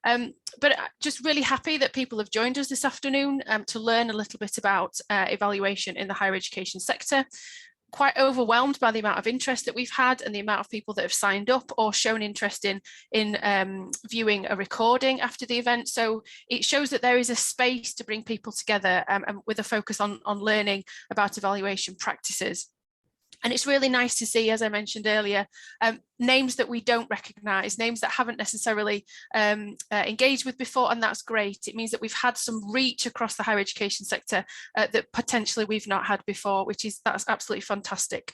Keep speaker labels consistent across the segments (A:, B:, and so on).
A: But just really happy that people have joined us this afternoon to learn a little bit about evaluation in the higher education sector. Quite overwhelmed by the amount of interest that we've had and the amount of people that have signed up or shown interest in viewing a recording after the event. So it shows that there is a space to bring people together and with a focus on learning about evaluation practices. And it's really nice to see, as I mentioned earlier, names that we don't recognise, names that haven't necessarily engaged with before, and that's great. It means that we've had some reach across the higher education sector that potentially we've not had before, that's absolutely fantastic.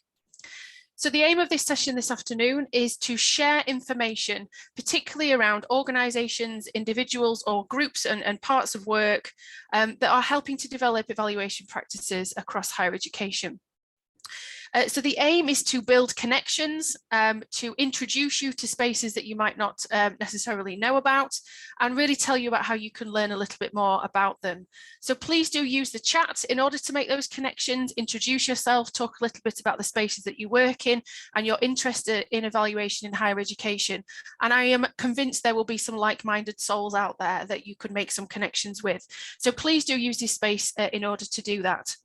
A: So the aim of this session this afternoon is to share information, particularly around organisations, individuals or groups and parts of work that are helping to develop evaluation practices across higher education. So the aim is to build connections, to introduce you to spaces that you might not necessarily know about, and really tell you about how you can learn a little bit more about them. So please do use the chat in order to make those connections, introduce yourself, talk a little bit about the spaces that you work in and your interest in evaluation in higher education. And I am convinced there will be some like-minded souls out there that you could make some connections with. So please do use this space in order to do that.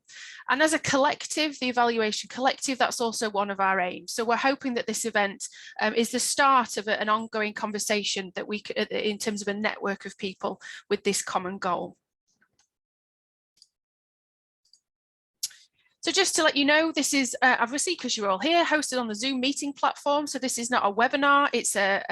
A: And as a collective, the Evaluation Collective, that's also one of our aims. So we're hoping that this event is the start of an ongoing conversation that we could, in terms of a network of people with this common goal. So just to let you know, this is obviously, because you're all here, hosted on the Zoom meeting platform. So this is not a webinar, it's a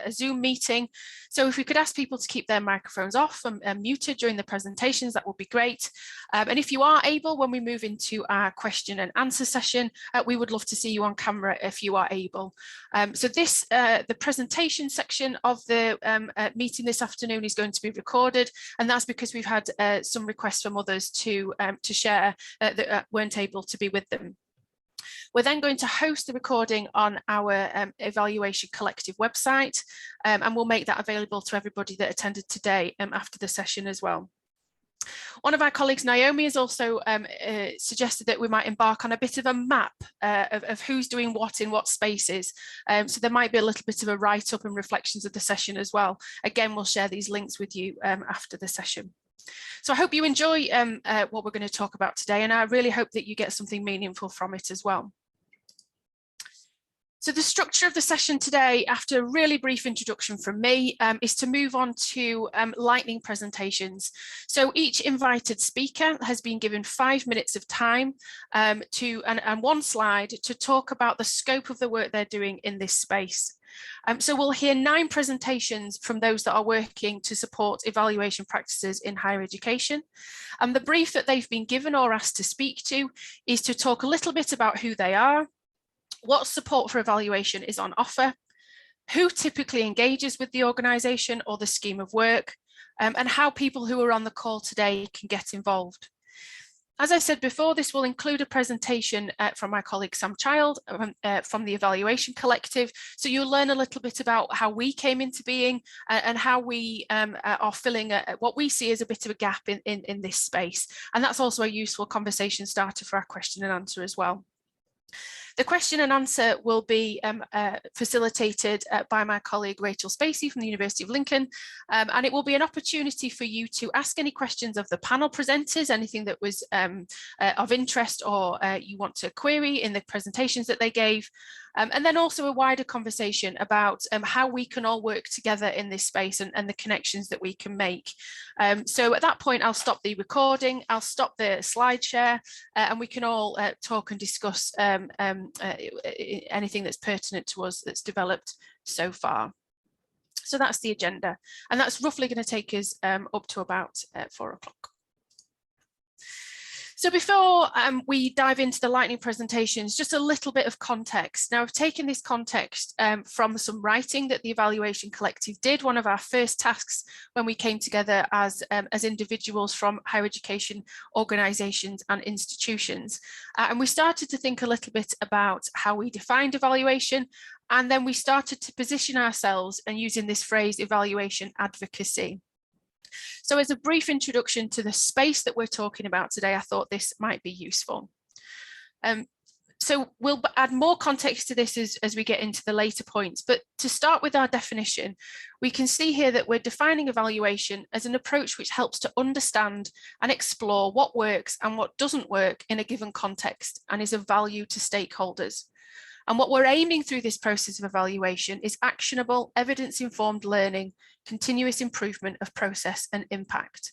A: Zoom meeting. So if we could ask people to keep their microphones off and muted during the presentations, that would be great. And if you are able, when we move into our question and answer session, we would love to see you on camera if you are able. So this, the presentation section of the meeting this afternoon is going to be recorded, and that's because we've had some requests from others to share that weren't able to be with them. We're then going to host the recording on our Evaluation Collective website, and we'll make that available to everybody that attended today after the session as well. One of our colleagues, Naomi, has also suggested that we might embark on a bit of a map of who's doing what in what spaces. So there might be a little bit of a write-up and reflections of the session as well. Again, we'll share these links with you after the session. So I hope you enjoy what we're going to talk about today, and I really hope that you get something meaningful from it as well. So the structure of the session today, after a really brief introduction from me, is to move on to lightning presentations. So each invited speaker has been given 5 minutes of time and one slide to talk about the scope of the work they're doing in this space. So we'll hear 9 presentations from those that are working to support evaluation practices in higher education. And the brief that they've been given or asked to speak to is to talk a little bit about who they are, what support for evaluation is on offer, who typically engages with the organisation or the scheme of work, and how people who are on the call today can get involved. As I said before, this will include a presentation from my colleague Sam Child from the Evaluation Collective. So you'll learn a little bit about how we came into being and how we are filling what we see as a bit of a gap in this space. And that's also a useful conversation starter for our question and answer as well. The question and answer will be facilitated by my colleague Rachel Spacey from the University of Lincoln, and it will be an opportunity for you to ask any questions of the panel presenters, anything that was of interest or you want to query in the presentations that they gave, and then also a wider conversation about how we can all work together in this space and the connections that we can make. So at that point, I'll stop the recording, I'll stop the slide share, and we can all talk and discuss anything that's pertinent to us that's developed so far. So that's the agenda, and that's roughly going to take us up to about 4 o'clock. So before we dive into the lightning presentations, just a little bit of context. Now, I've taken this context from some writing that the Evaluation Collective did, one of our first tasks when we came together as individuals from higher education organisations and institutions. And we started to think a little bit about how we defined evaluation, and then we started to position ourselves and using this phrase, evaluation advocacy. So as a brief introduction to the space that we're talking about today, I thought this might be useful. So So we'll add more context to this as we get into the later points, but to start with our definition, we can see here that we're defining evaluation as an approach which helps to understand and explore what works and what doesn't work in a given context and is of value to stakeholders. And what we're aiming through this process of evaluation is actionable, evidence-informed learning, continuous improvement of process and impact.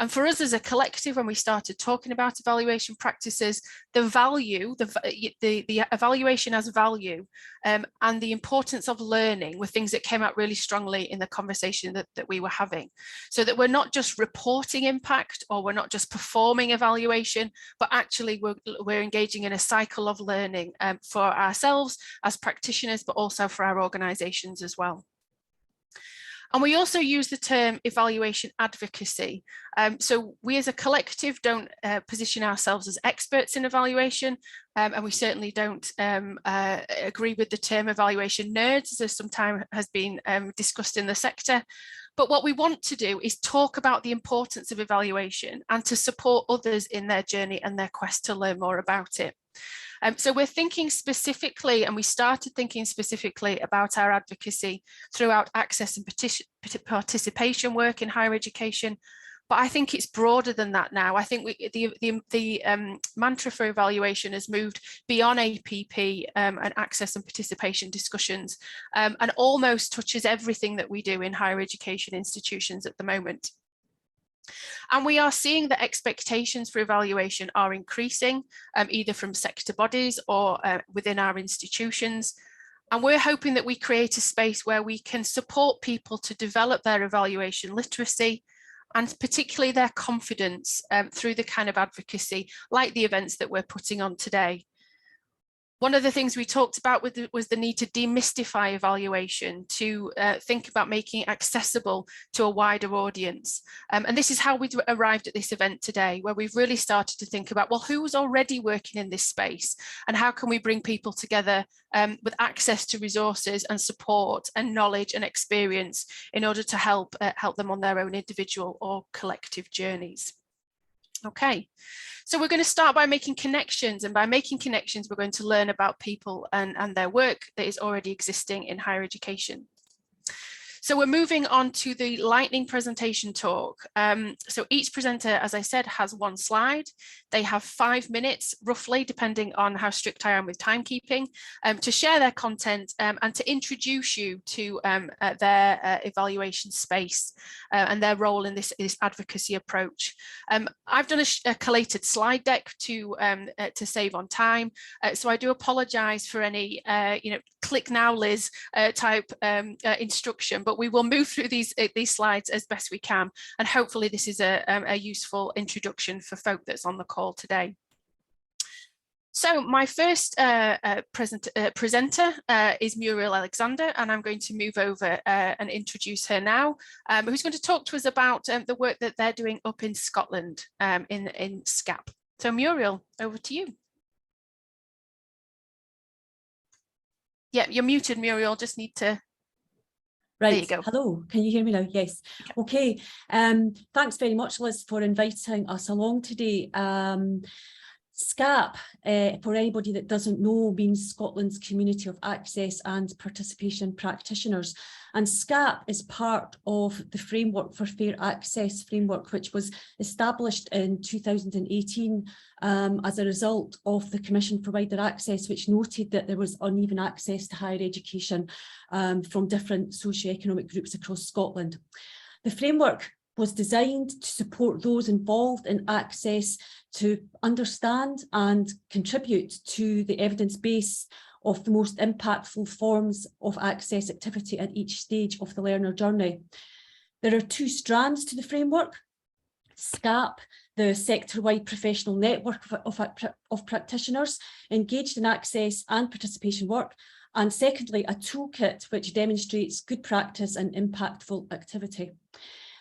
A: And for us as a collective, when we started talking about evaluation practices, the value, the evaluation as value and the importance of learning were things that came out really strongly in the conversation that we were having. So that we're not just reporting impact, or we're not just performing evaluation, but actually we're engaging in a cycle of learning for ourselves as practitioners, but also for our organizations as well. And we also use the term evaluation advocacy. So we as a collective don't position ourselves as experts in evaluation, and we certainly don't agree with the term evaluation nerds, as sometimes has been discussed in the sector. But what we want to do is talk about the importance of evaluation and to support others in their journey and their quest to learn more about it. So we're thinking specifically, and we started thinking specifically about our advocacy throughout access and participation work in higher education. But I think it's broader than that now. I think the mantra for evaluation has moved beyond APP and access and participation discussions, and almost touches everything that we do in higher education institutions at the moment. And we are seeing that expectations for evaluation are increasing, either from sector bodies or within our institutions. And we're hoping that we create a space where we can support people to develop their evaluation literacy, and particularly their confidence through the kind of advocacy like the events that we're putting on today. One of the things we talked about was the need to demystify evaluation, to think about making it accessible to a wider audience. And this is how we arrived at this event today, where we've really started to think about, well, who's already working in this space and how can we bring people together with access to resources and support and knowledge and experience in order to help them on their own individual or collective journeys. Okay, so we're going to start by making connections, and by making connections, we're going to learn about people and their work that is already existing in higher education. So we're moving on to the lightning presentation talk. So each presenter, as I said, has one slide. They have 5 minutes, roughly, depending on how strict I am with timekeeping, to share their content and to introduce you to their evaluation space and their role in this advocacy approach. I've done a collated slide deck to save on time, so I do apologise for any click now, Liz type instruction, but we will move through these slides as best we can, and hopefully this is a useful introduction for folk that's on the call today. So my first presenter is Muriel Alexander, and I'm going to move over and introduce her now, who's going to talk to us about the work that they're doing up in Scotland in SCAP. So Muriel, over to you. Yeah, you're muted, Muriel, just need to...
B: Right,
A: there you go.
B: Hello, can you hear me now? Yes. Okay, thanks very much, Liz, for inviting us along today. SCAP, for anybody that doesn't know, means Scotland's Community of Access and Participation Practitioners. And SCAP is part of the Framework for Fair Access framework, which was established in 2018 as a result of the Commission for Wider Access, which noted that there was uneven access to higher education from different socioeconomic groups across Scotland. The framework was designed to support those involved in access to understand and contribute to the evidence base of the most impactful forms of access activity at each stage of the learner journey. There are 2 strands to the framework: SCAP, the sector-wide professional network of practitioners engaged in access and participation work, and secondly, a toolkit which demonstrates good practice and impactful activity.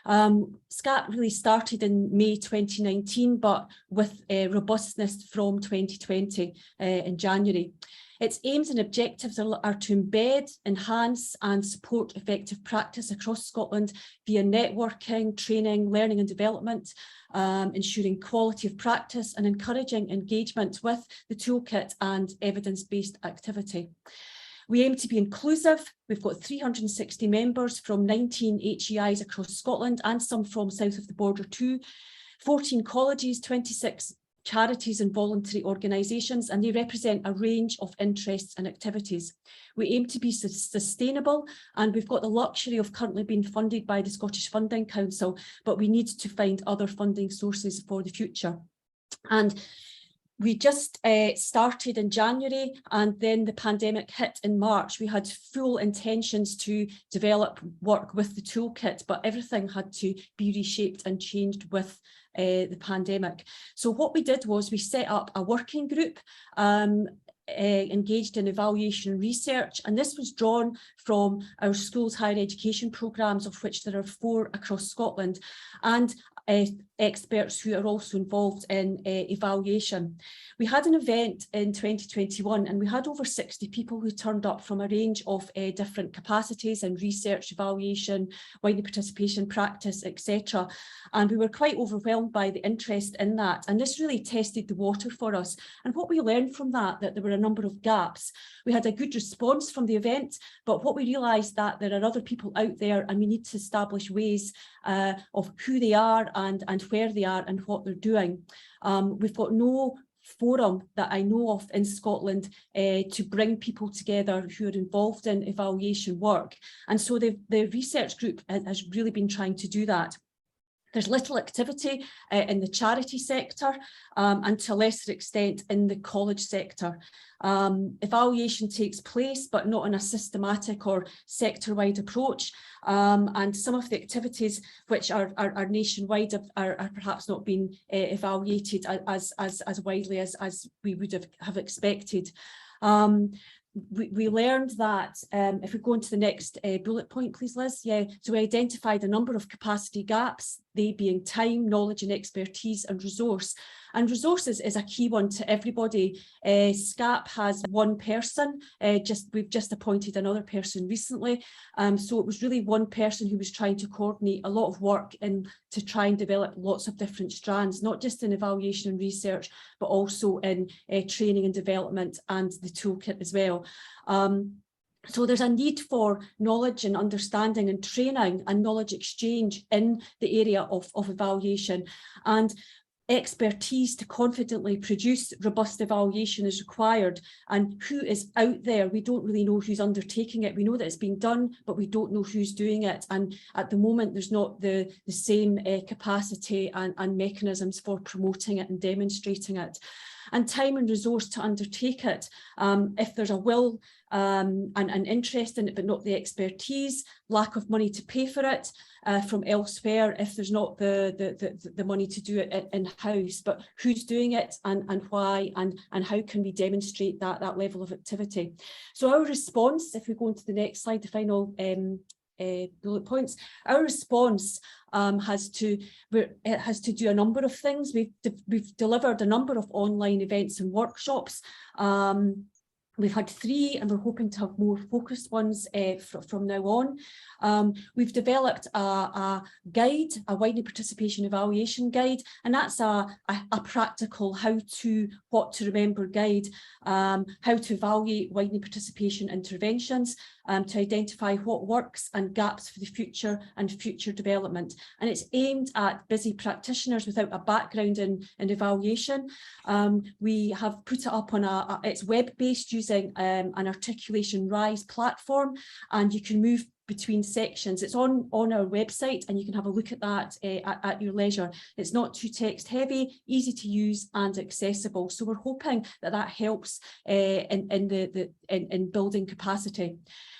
B: SCAP really started in May 2019, but with robustness from 2020 in January. Its aims and objectives are to embed, enhance and support effective practice across Scotland via networking, training, learning and development, ensuring quality of practice and encouraging engagement with the toolkit and evidence-based activity. We aim to be inclusive. We've got 360 members from 19 HEIs across Scotland and some from south of the border too, 14 colleges, 26 charities and voluntary organisations, and they represent a range of interests and activities. We aim to be sustainable, and we've got the luxury of currently being funded by the Scottish Funding Council, but we need to find other funding sources for the future. And we just started in January, and then the pandemic hit in March. We had full intentions to develop work with the toolkit, but everything had to be reshaped and changed with the pandemic. So what we did was we set up a working group engaged in evaluation and research, and this was drawn from our schools higher education programmes, of which there are 4 across Scotland, and experts who are also involved in evaluation. We had an event in 2021 and we had over 60 people who turned up from a range of different capacities in research, evaluation, wider participation, practice, etc. And we were quite overwhelmed by the interest in that, and this really tested the water for us. And what we learned from that there were a number of gaps. We had a good response from the event, but what we realised that there are other people out there and we need to establish ways of who they are and where they are and what they're doing. We've got no forum that I know of in Scotland to bring people together who are involved in evaluation work. And so the research group has really been trying to do that. There's little activity in the charity sector and to a lesser extent in the college sector. Evaluation takes place, but not in a systematic or sector-wide approach. And some of the activities which are nationwide are perhaps not being evaluated as widely as we would have expected. We learned that, if we go into the next bullet point, please, Liz. Yeah, so we identified a number of capacity gaps, they being time, knowledge and expertise and resource. And resources is a key one to everybody. SCAP has 1 person, we've just appointed another person recently. So it was really 1 person who was trying to coordinate a lot of work to try and develop lots of different strands, not just in evaluation and research, but also in training and development and the toolkit as well. So there's a need for knowledge and understanding and training and knowledge exchange in the area of evaluation, and expertise to confidently produce robust evaluation is required. And who is out there? We don't really know who's undertaking it. We know that it's being done, but we don't know who's doing it. And at the moment, there's not the same capacity and mechanisms for promoting it and demonstrating it. And time and resource to undertake it. If there's a will and an interest in it, but not the expertise, lack of money to pay for it from elsewhere, if there's not the money to do it in-house, but who's doing it and why and how can we demonstrate that level of activity. So our response, if we go into the next slide, the final bullet points, our response has to do a number of things. We've delivered a number of online events and workshops. We've had 3 and we're hoping to have more focused ones from now on. We've developed a guide, a widening participation evaluation guide, and that's a practical what to remember guide, how to evaluate widening participation interventions, to identify what works and gaps for the future and future development. And it's aimed at busy practitioners without a background in evaluation. We have put it up on it's web-based using an Articulation Rise platform, and you can move between sections. It's on our website and you can have a look at that at your leisure. It's not too text heavy, easy to use and accessible. So we're hoping that helps in building capacity.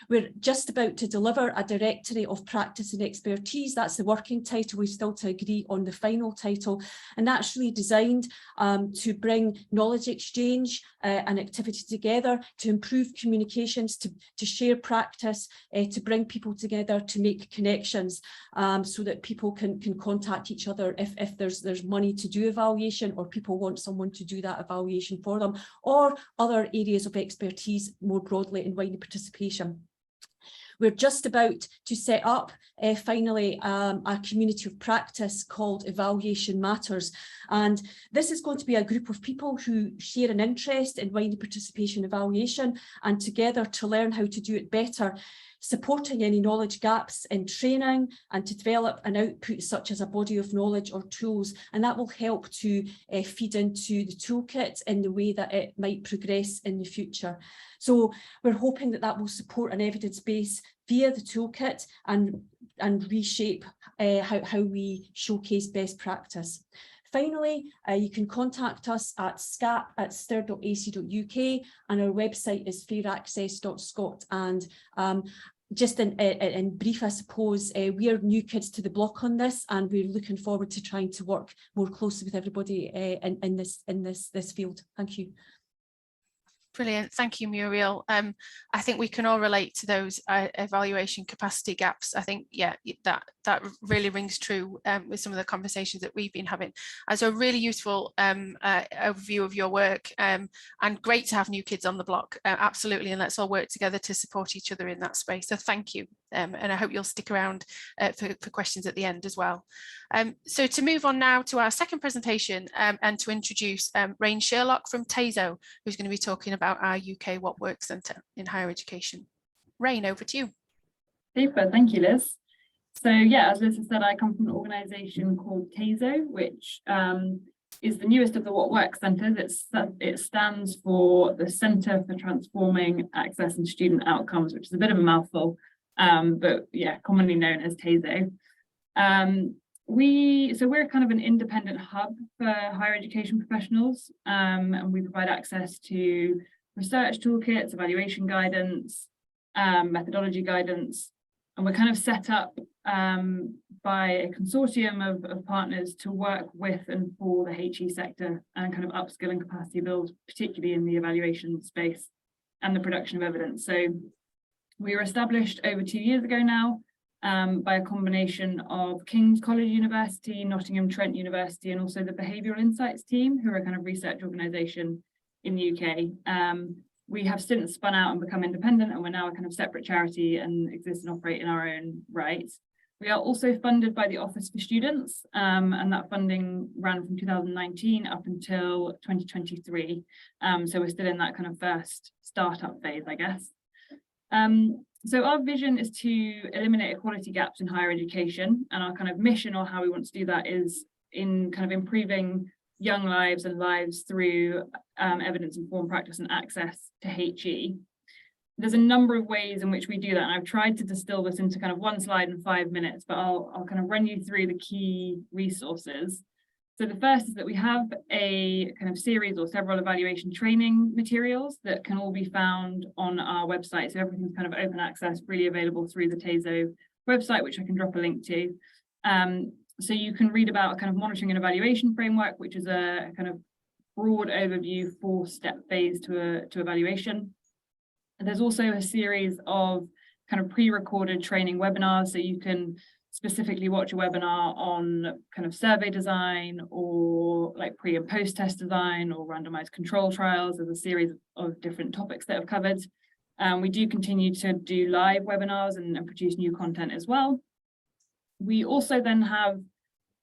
B: We're just about to deliver a directory of practice and expertise. That's the working title. We've still to agree on the final title, and that's really designed to bring knowledge exchange and activity together, to improve communications, to share practice, to bring people people together to make connections, so that people can contact each other if there's money to do evaluation, or people want someone to do that evaluation for them, or other areas of expertise more broadly in wider participation. We're just about to set up, finally, a community of practice called Evaluation Matters. And this is going to be a group of people who share an interest in wider participation evaluation, and together to learn how to do it better, supporting any knowledge gaps in training, and to develop an output such as a body of knowledge or tools. And that will help to feed into the toolkit in the way that it might progress in the future. So we're hoping that that will support an evidence base via the toolkit and reshape how we showcase best practice. Finally, you can contact us at scap@stir.ac.uk, and our website is fairaccess.scot. And just in brief, I suppose, we are new kids to the block on this, and we're looking forward to trying to work more closely with everybody in this field. Thank you.
A: Brilliant. Thank you, Muriel. I think we can all relate to those evaluation capacity gaps. I think, yeah, that really rings true with some of the conversations that we've been having. So a really useful overview of your work, and great to have new kids on the block. Absolutely. And let's all work together to support each other in that space. So thank you. And I hope you'll stick around for questions at the end as well. So to move on now to our second presentation, and to introduce Rain Sherlock from TASO, who's going to be talking about our UK What Works Centre in higher education. Rain, over to you.
C: Super, thank you, Liz. So yeah, as Liz has said, I come from an organisation called TASO, which is the newest of the What Works Centres. It stands for the Centre for Transforming Access and Student Outcomes, which is a bit of a mouthful, but yeah, commonly known as TASO. We're kind of an independent hub for higher education professionals, and we provide access to research toolkits, evaluation guidance, methodology guidance, and we're kind of set up by a consortium of partners to work with and for the HE sector and kind of upskill and capacity build, particularly in the evaluation space and the production of evidence. So we were established over 2 years ago now by a combination of King's College University, Nottingham Trent University, and also the Behavioural Insights team, who are a kind of research organisation in the UK. We have since spun out and become independent, and we're now a kind of separate charity and exist and operate in our own right. We are also funded by the Office for Students, and that funding ran from 2019 up until 2023. So we're still in that kind of first startup phase, I guess. So our vision is to eliminate equality gaps in higher education, and our kind of mission, or how we want to do that, is in kind of improving young lives and lives through evidence-informed practice and access to HE. There's a number of ways in which we do that, and I've tried to distill this into kind of one slide in 5 minutes, but I'll kind of run you through the key resources. So the first is that we have a kind of series or several evaluation training materials that can all be found on our website. So everything's kind of open access, really available through the TASO website, which I can drop a link to. So you can read about a kind of monitoring and evaluation framework, which is a kind of broad overview 4-step phase to evaluation. And there's also a series of kind of pre-recorded training webinars, so you can specifically watch a webinar on kind of survey design, or like pre and post test design, or randomized control trials. There's a series of different topics that have covered. We do continue to do live webinars and produce new content as well. We also then have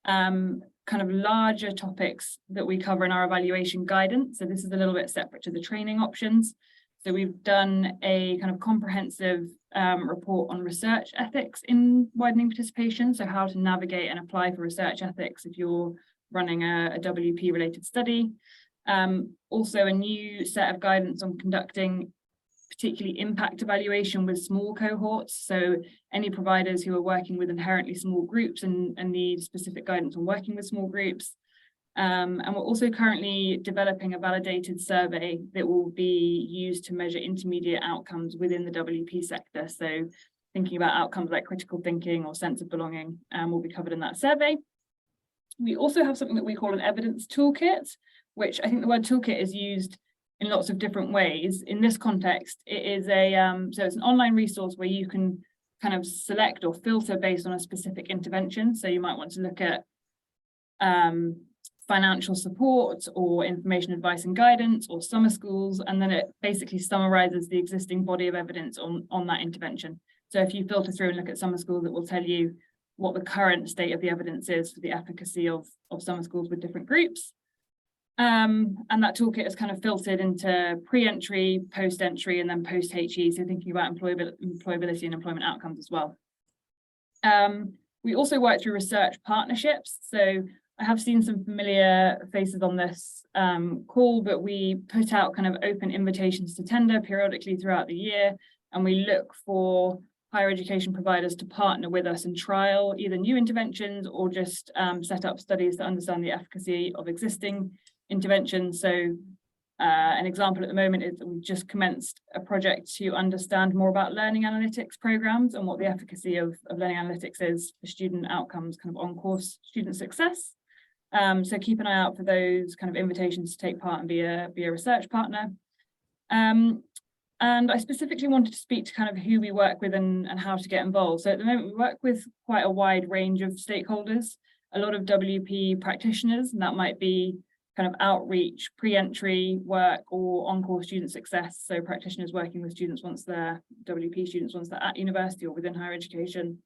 C: kind of larger topics that we cover in our evaluation guidance. So this is a little bit separate to the training options. So we've done a kind of comprehensive report on research ethics in widening participation. So how to navigate and apply for research ethics if you're running a WP related study. Also a new set of guidance on conducting particularly impact evaluation with small cohorts. So any providers who are working with inherently small groups and need specific guidance on working with small groups. And we're also currently developing a validated survey that will be used to measure intermediate outcomes within the WP sector. So thinking about outcomes like critical thinking or sense of belonging will be covered in that survey. We also have something that we call an evidence toolkit, which I think the word toolkit is used in lots of different ways. In this context, it is so it's an online resource where you can kind of select or filter based on a specific intervention. So you might want to look at financial support or information, advice and guidance or summer schools, and then it basically summarizes the existing body of evidence on that intervention. So if you filter through and look at summer schools, it will tell you what the current state of the evidence is for the efficacy of summer schools with different groups. And that toolkit is kind of filtered into pre-entry, post-entry, and then post-HE, so thinking about employability and employment outcomes as well. We also work through research partnerships. So I have seen some familiar faces on this call, but we put out kind of open invitations to tender periodically throughout the year, and we look for higher education providers to partner with us and trial either new interventions or just set up studies to understand the efficacy of existing interventions. So an example at the moment is that we've just commenced a project to understand more about learning analytics programs and what the efficacy of learning analytics is for student outcomes, kind of on-course student success. So keep an eye out for those kind of invitations to take part and be a research partner. And I specifically wanted to speak to kind of who we work with and how to get involved. So at the moment, we work with quite a wide range of stakeholders, a lot of WP practitioners, and that might be kind of outreach, pre-entry work or on-course student success. So practitioners working with students once they're WP students once they're at university or within higher education.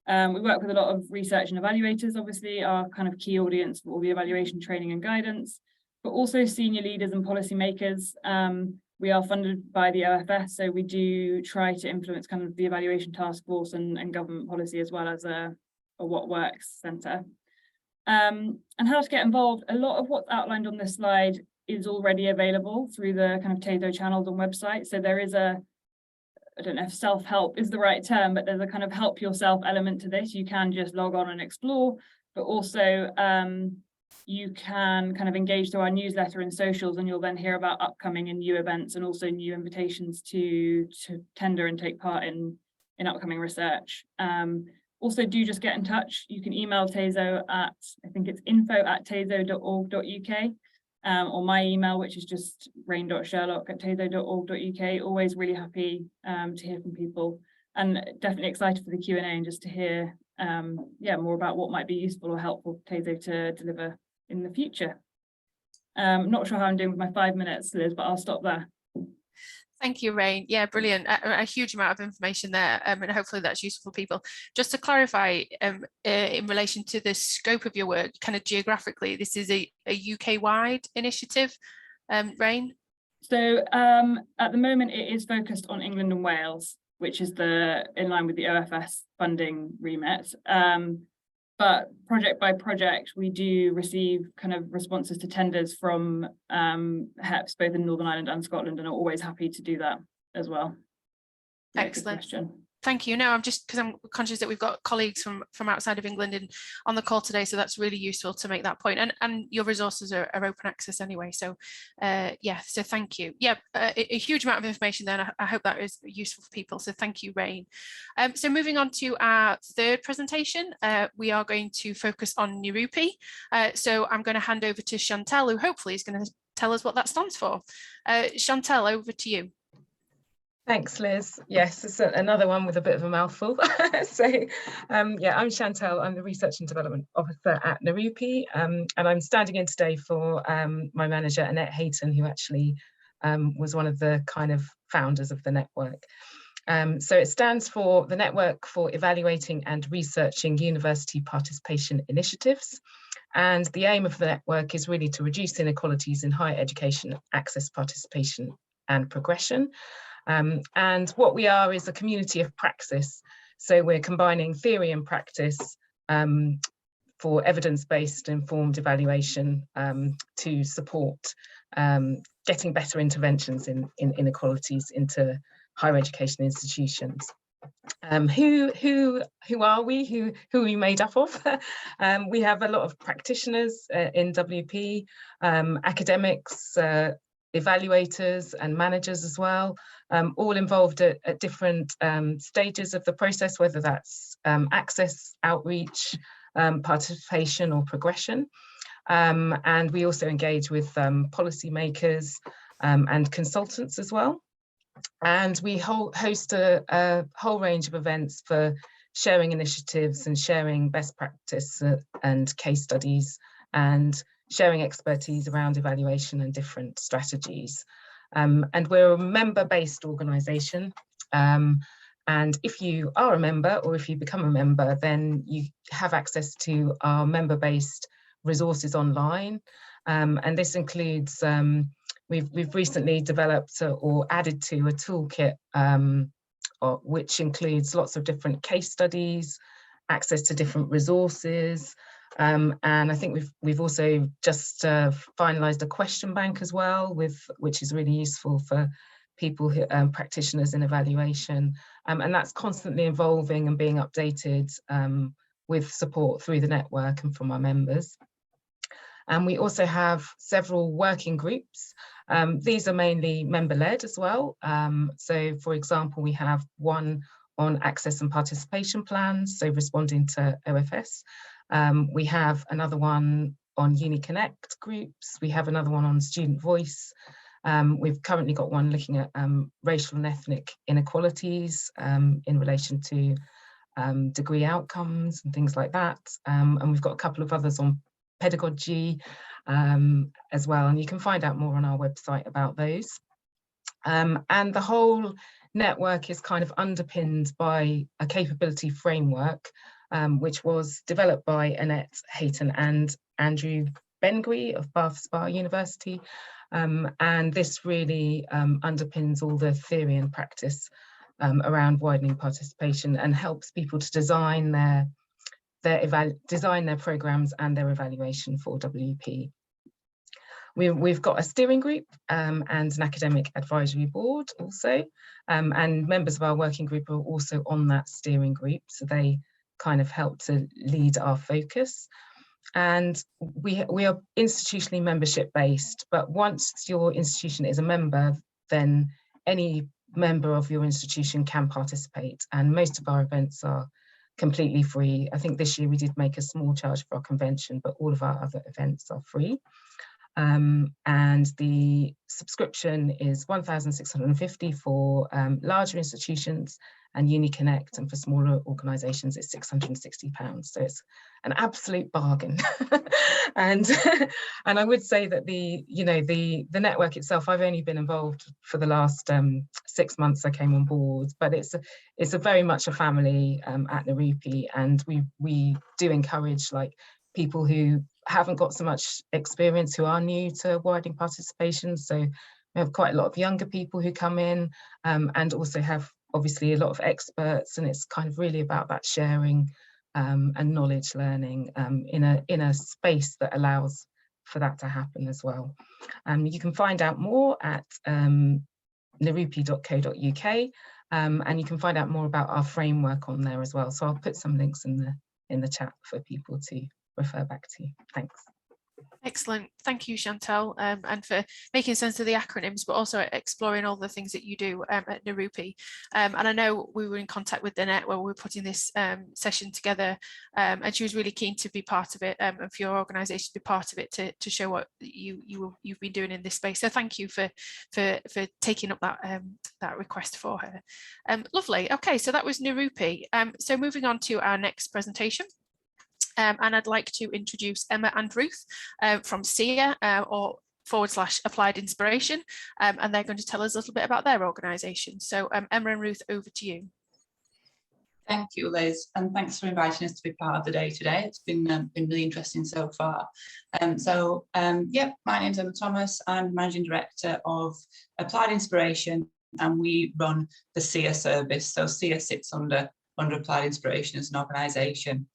C: We work with a lot of research and evaluators, obviously, our kind of key audience for all the evaluation training and guidance, but also senior leaders and policymakers. We are funded by the OFS, so we do try to influence kind of the evaluation task force and government policy, as well as a What Works centre. And how to get involved. A lot of what's outlined on this slide is already available through the kind of TASO channels and website. So there is I don't know if self-help is the right term, but there's a kind of help yourself element to this. You can just log on and explore, but also you can kind of engage through our newsletter and socials, and you'll then hear about upcoming and new events and also new invitations to tender and take part in upcoming research. Also, do just get in touch. You can email TASO at, I think it's info@taso.org.uk, or my email, which is just rain.sherlock@taso.org.uk. Always really happy to hear from people, and definitely excited for the Q&A and just to hear more about what might be useful or helpful for TASO to deliver in the future. Not sure how I'm doing with my 5 minutes, Liz, but I'll stop there.
A: Thank you, Rain. Yeah, brilliant. A huge amount of information there, and hopefully that's useful for people. Just to clarify, in relation to the scope of your work, kind of geographically, this is a UK-wide initiative, Rain? So
C: at the moment, it is focused on England and Wales, which is in line with the OFS funding remit. But project by project, we do receive kind of responses to tenders from HEPs, both in Northern Ireland and Scotland, and are always happy to do that as well. Yeah,
A: excellent. Thank you. No, I'm just, because I'm conscious that we've got colleagues from outside of England on the call today, so that's really useful to make that point. And your resources are open access anyway. So yeah, so thank you. Yeah, a huge amount of information there, and I hope that is useful for people. So thank you, Rain. So moving on to our third presentation, we are going to focus on Nirupi. So I'm going to hand over to Chantal, who hopefully is going to tell us what that stands for. Chantal, over to you.
D: Thanks, Liz. Yes, it's another one with a bit of a mouthful. So, yeah, I'm Chantal. I'm the Research and Development Officer at Nirupi, and I'm standing in today for my manager, Annette Hayton, who actually was one of the kind of founders of the network. So it stands for the Network for Evaluating and Researching University Participation Initiatives. And the aim of the network is really to reduce inequalities in higher education access, participation and progression. And what we are is a community of praxis. So we're combining theory and practice for evidence-based informed evaluation to support getting better interventions in inequalities into higher education institutions. Who are we? Who are we made up of? We have a lot of practitioners in WP, academics, evaluators and managers as well, all involved at different stages of the process, whether that's access, outreach, participation or progression. And we also engage with policymakers and consultants as well. And we host a whole range of events for sharing initiatives and sharing best practice and case studies and sharing expertise around evaluation and different strategies. And we're a member-based organisation. And if you are a member or if you become a member, then you have access to our member-based resources online. And this includes, we've recently developed or added to a toolkit which includes lots of different case studies, access to different resources. And I think we've also just finalised a question bank as well, which is really useful for people who practitioners in evaluation. And that's constantly evolving and being updated with support through the network and from our members. And we also have several working groups. These are mainly member-led as well. So for example, we have one on access and participation plans, so responding to OFS. We have another one on UniConnect groups. We have another one on student voice. We've currently got one looking at racial and ethnic inequalities in relation to degree outcomes and things like that. And we've got a couple of others on pedagogy as well. And you can find out more on our website about those. And the whole network is kind of underpinned by a capability framework, which was developed by Annette Hayton and Andrew Bengry of Bath Spa University. And this really underpins all the theory and practice around widening participation and helps people to design their programs and their evaluation for WP. We've got a steering group and an academic advisory board also, and members of our working group are also on that steering group, so they kind of help to lead our focus. And we are institutionally membership based, but once your institution is a member, then any member of your institution can participate, and most of our events are completely free. I think this year we did make a small charge for our convention, but all of our other events are free. And the subscription is £1,650 for larger institutions and UniConnect, and for smaller organisations it's £660. So it's an absolute bargain. and I would say that the network itself, I've only been involved for the last 6 months I came on board, but it's a very much a family at NARUPI, and we do encourage people who haven't got so much experience, who are new to widening participation. So we have quite a lot of younger people who come in, and also have obviously a lot of experts, and it's kind of really about that sharing and knowledge learning in a space that allows for that to happen as well. You can find out more at narupi.co.uk, and you can find out more about our framework on there as well. So I'll put some links in the chat for people to refer back to. Thanks.
A: Excellent. Thank you, Chantal, and for making sense of the acronyms, but also exploring all the things that you do at NARUPI. And I know we were in contact with Annette when we were putting this session together, and she was really keen to be part of it, and for your organisation to be part of it, to show what you've been doing in this space. So thank you for taking up that request for her. Lovely. Okay, so that was NARUPI. So moving on to our next presentation. And I'd like to introduce Emma and Ruth from SIA, or /Applied Inspiration, and they're going to tell us a little bit about their organisation. So Emma and Ruth, over to you.
E: Thank you, Liz, and thanks for inviting us to be part of the day today. It's been really interesting so far. Yep, my name's Emma Thomas. I'm Managing Director of Applied Inspiration, and we run the SIA service. So SIA sits under Applied Inspiration as an organisation.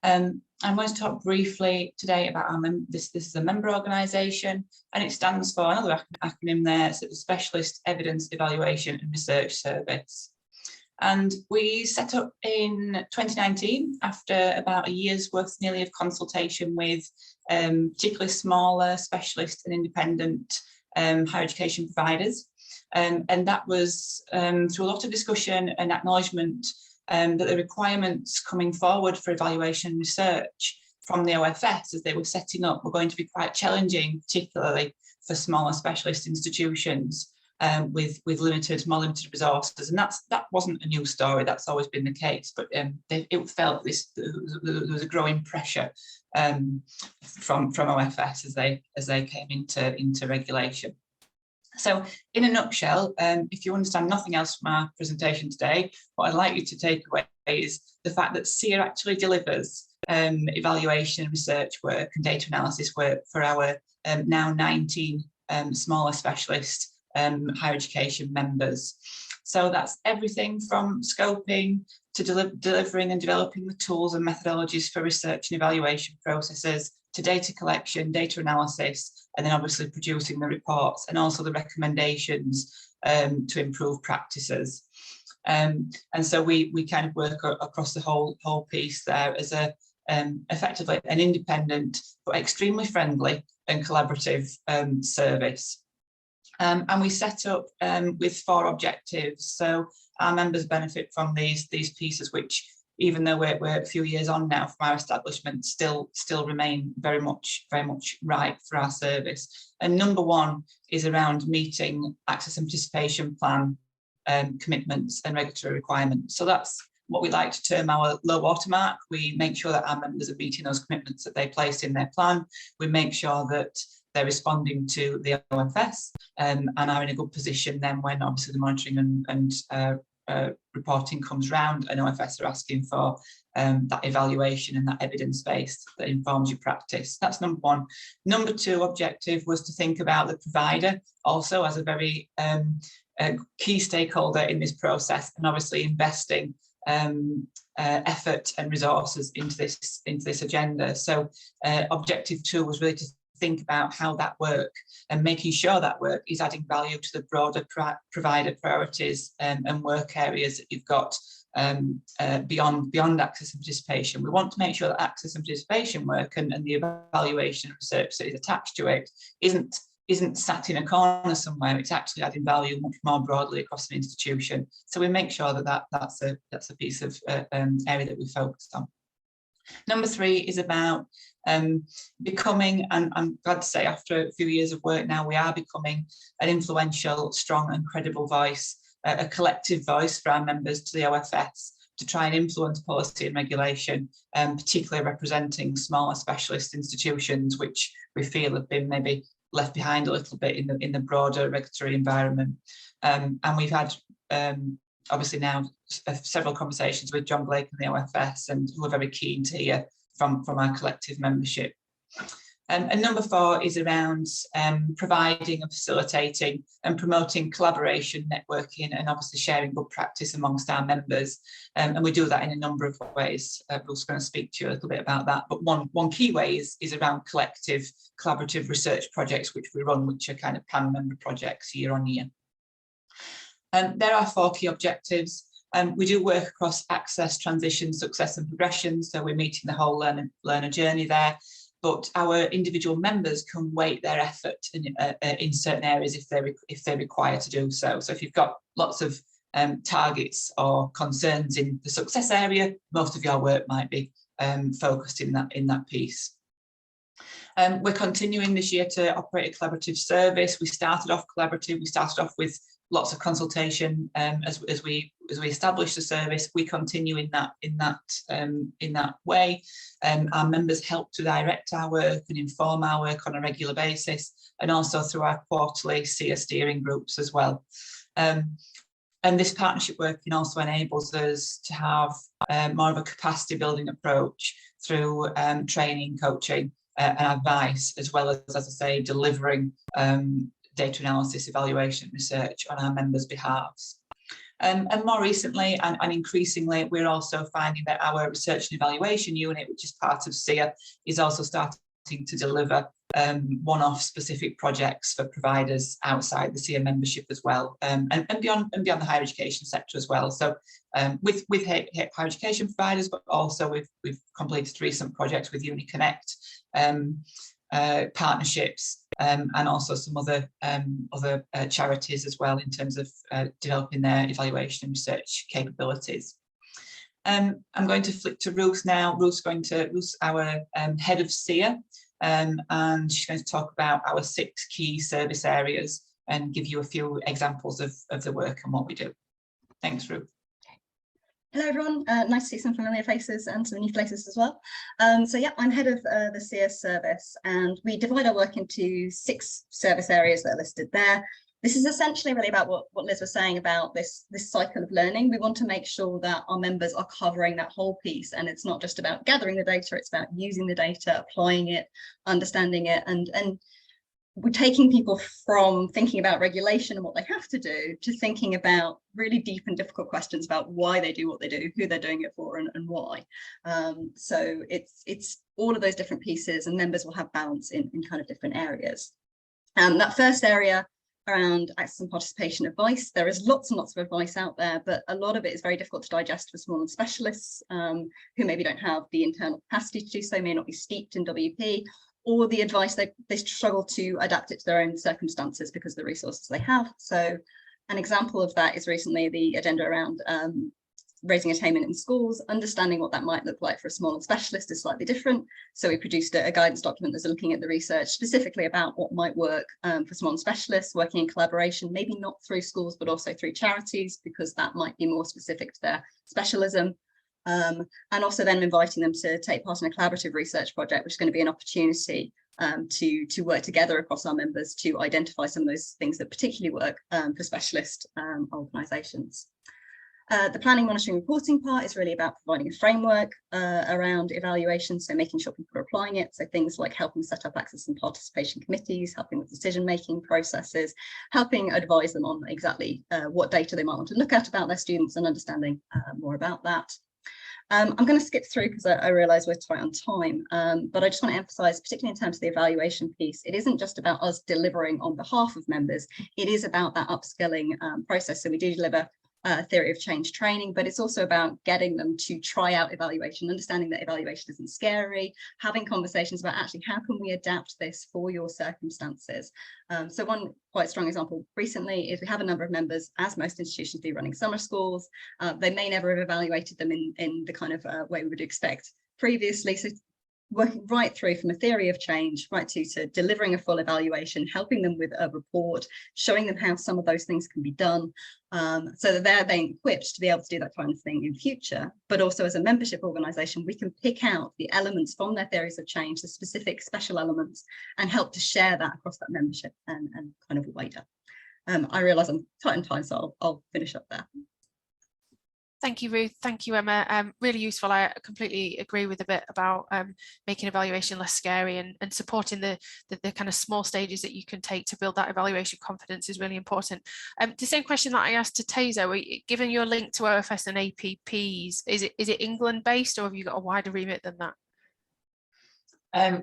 E: I'm going to talk briefly today about this is a member organisation, and it stands for another acronym there, so the Specialist Evidence Evaluation and Research Service. And we set up in 2019 after about a year's worth nearly of consultation with particularly smaller specialist and independent higher education providers. And that was through a lot of discussion and acknowledgement that the requirements coming forward for evaluation and research from the OFS as they were setting up were going to be quite challenging, particularly for smaller specialist institutions, with more limited resources, and that wasn't a new story. That's always been the case, but it felt there was a growing pressure from OFS as they came into regulation. So in a nutshell, if you understand nothing else from our presentation today, what I'd like you to take away is the fact that SEER actually delivers evaluation, research work and data analysis work for our now 19 smaller specialist higher education members. So that's everything from scoping to delivering and developing the tools and methodologies for research and evaluation processes, to data collection, data analysis, and then obviously producing the reports and also the recommendations to improve practices. And so we kind of work across the whole piece there as effectively an independent but extremely friendly and collaborative service. And we set up with 4 objectives. So our members benefit from these pieces, which, even though we're a few years on now from our establishment, still remain very much right for our service. And number 1 is around meeting access and participation plan commitments and regulatory requirements. So that's what we like to term our low watermark. We make sure that our members are meeting those commitments that they place in their plan. We make sure that they're responding to the OFS and are in a good position then when obviously the monitoring and reporting comes round, and OFS are asking for that evaluation and that evidence base that informs your practice. That's number 1. Number 2 objective was to think about the provider also as a very key stakeholder in this process, and obviously investing effort and resources into this agenda. So objective 2 was really to think about how that work and making sure that work is adding value to the broader provider priorities and work areas that you've got beyond access and participation. We want to make sure that access and participation work and the evaluation and research that is attached to it isn't sat in a corner somewhere. It's actually adding value much more broadly across an institution. So we make sure that's a piece of area that we focus on. Number 3 is about becoming, and I'm glad to say after a few years of work now, we are becoming an influential, strong and credible voice, a collective voice for our members to the OFS to try and influence policy and regulation, particularly representing smaller specialist institutions, which we feel have been maybe left behind a little bit in the broader regulatory environment. And we've had obviously now several conversations with John Blake and the OFS, and who are very keen to hear from our collective membership. And number 4 is around providing and facilitating and promoting collaboration, networking, and obviously sharing good practice amongst our members. And we do that in a number of ways. Bruce is going to speak to you a little bit about that. But one key way is around collective, collaborative research projects, which we run, which are kind of plan member projects year on year. There are 4 key objectives. We do work across access, transition, success and progression. So we're meeting the whole learner journey there. But our individual members can weight their effort in certain areas if they're required to do so. So if you've got lots of targets or concerns in the success area, most of your work might be focused in that piece. We're continuing this year to operate a collaborative service. We started off collaborative. We started off with lots of consultation as we establish the service. We continue in that way. Our members help to direct our work and inform our work on a regular basis, and also through our quarterly SEER steering groups as well. And this partnership working also enables us to have more of a capacity building approach through training, coaching and advice, as well as I say, delivering data analysis, evaluation, research on our members' behalves. And more recently and increasingly, we're also finding that our research and evaluation unit, which is part of SEER, is also starting to deliver one-off specific projects for providers outside the SEER membership as well, and beyond the higher education sector as well. So with higher education providers, but also we've completed recent projects with UniConnect, partnerships, and also some other charities as well in terms of developing their evaluation and research capabilities. I'm going to flip to Ruth now. Ruth's our head of SEER, and she's going to talk about our 6 key service areas and give you a few examples of the work and what we do. Thanks, Ruth.
F: Hello everyone, nice to see some familiar faces and some new faces as well. So yeah, I'm head of the CS service, and we divide our work into 6 service areas that are listed there. This is essentially really about what Liz was saying about this cycle of learning. We want to make sure that our members are covering that whole piece, and it's not just about gathering the data, it's about using the data, applying it, understanding it, and we're taking people from thinking about regulation and what they have to do to thinking about really deep and difficult questions about why they do what they do, who they're doing it for, and why. So it's all of those different pieces, and members will have balance in kind of different areas. That first area around access and participation advice, there is lots and lots of advice out there, but a lot of it is very difficult to digest for small and specialists who maybe don't have the internal capacity to do so, may not be steeped in WP, or the advice they struggle to adapt it to their own circumstances because of the resources they have. So an example of that is recently the agenda around raising attainment in schools. Understanding what that might look like for a small and specialist is slightly different. So we produced a guidance document that's looking at the research specifically about what might work for small and specialists, working in collaboration, maybe not through schools, but also through charities, because that might be more specific to their specialism. And also then inviting them to take part in a collaborative research project, which is going to be an opportunity to work together across our members to identify some of those things that particularly work for specialist organisations. The planning, monitoring, reporting part is really about providing a framework around evaluation, so making sure people are applying it. So things like helping set up access and participation committees, helping with decision-making processes, helping advise them on exactly what data they might want to look at about their students and understanding more about that. I'm going to skip through because I realise we're tight on time, but I just want to emphasise, particularly in terms of the evaluation piece, it isn't just about us delivering on behalf of members, it is about that upskilling process. So we do deliver theory of change training, but it's also about getting them to try out evaluation, understanding that evaluation isn't scary, having conversations about actually how can we adapt this for your circumstances. So one quite strong example recently is we have a number of members, as most institutions do, running summer schools. They may never have evaluated them in the kind of way we would expect previously. So working right through from a theory of change right to delivering a full evaluation, helping them with a report, showing them how some of those things can be done, so that they're then equipped to be able to do that kind of thing in future. But also as a membership organisation, we can pick out the elements from their theories of change, the specific special elements, and help to share that across that membership and kind of wider. I realise I'm tight on time, so I'll finish up there.
A: Thank you, Ruth. Thank you, Emma. Really useful. I completely agree with a bit about making evaluation less scary and supporting the kind of small stages that you can take to build that evaluation confidence is really important. The same question that I asked to Taser, given your link to OFS and APPs, is it England based, or have you got a wider remit than that?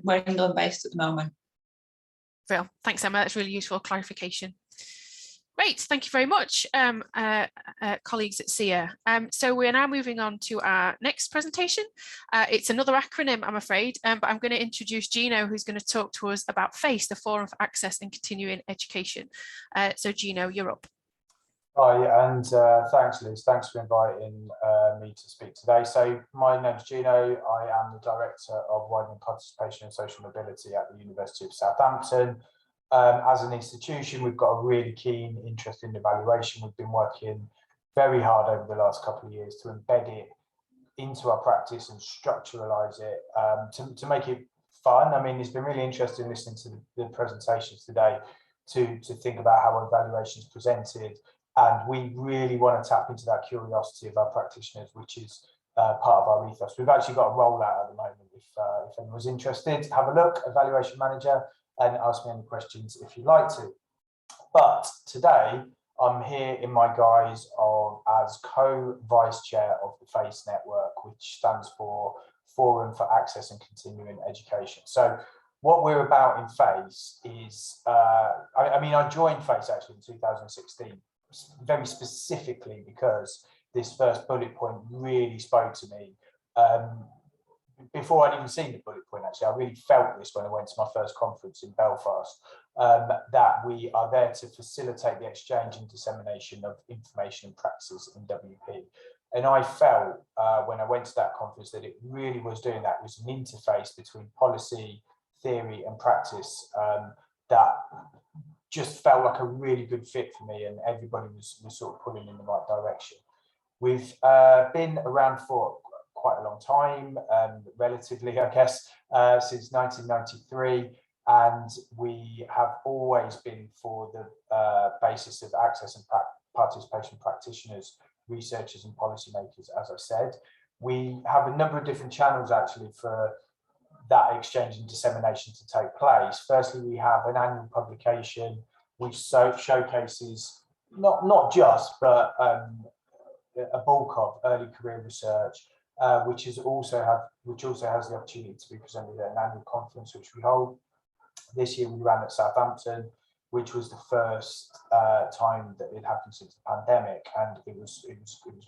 E: We're England based at the moment.
A: Real. Thanks, Emma. That's really useful clarification. Great, thank you very much, colleagues at SEER. So we're now moving on to our next presentation. It's another acronym, I'm afraid, but I'm going to introduce Gino, who's going to talk to us about FACE, the Forum for Access and Continuing Education. So Gino, you're up.
G: Hi, and thanks, Liz. Thanks for inviting me to speak today. So my name's Gino. I am the Director of Widening Participation and Social Mobility at the University of Southampton. As an institution, we've got a really keen interest in evaluation. We've been working very hard over the last couple of years to embed it into our practice and structuralize it to make it fun. I mean, it's been really interesting listening to the presentations today to think about how evaluation is presented. And we really want to tap into that curiosity of our practitioners, which is part of our ethos. We've actually got a rollout at the moment. If anyone's interested, have a look, Evaluation Manager, and ask me any questions if you'd like to. But today, I'm here in my guise as co-vice chair of the FACE network, which stands for Forum for Access and Continuing Education. So what we're about in FACE is, I joined FACE actually in 2016, very specifically because this first bullet point really spoke to me. Before I'd even seen the bullet point, actually, I really felt this when I went to my first conference in Belfast, that we are there to facilitate the exchange and dissemination of information and practices in WP. And I felt when I went to that conference that it really was doing that. It was an interface between policy, theory and practice that just felt like a really good fit for me, and everybody was sort of pulling in the right direction. We've been around for quite a long time, relatively, I guess, since 1993, and we have always been for the basis of access and participation practitioners, researchers and policymakers, as I said. We have a number of different channels actually for that exchange and dissemination to take place. Firstly, we have an annual publication which showcases not just, but a bulk of early career research, which also has the opportunity to be presented at an annual conference which we hold. This year we ran at Southampton, which was the first time that it happened since the pandemic, and it was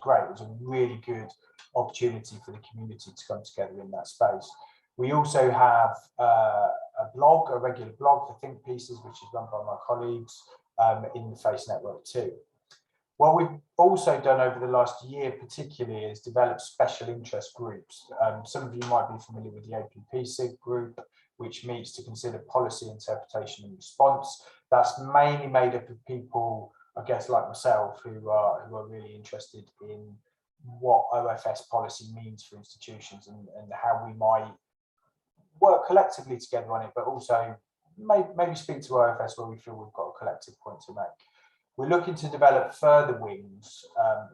G: great. It was a really good opportunity for the community to come together in that space. We also have a regular blog for Think Pieces, which is run by my colleagues in the FACE network too. What we've also done over the last year particularly is develop special interest groups. Some of you might be familiar with the APPSIG group, which meets to consider policy interpretation and response. That's mainly made up of people, I guess, like myself, who are really interested in what OFS policy means for institutions and how we might work collectively together on it, but also maybe speak to OFS where we feel we've got a collective point to make. We're looking to develop further wings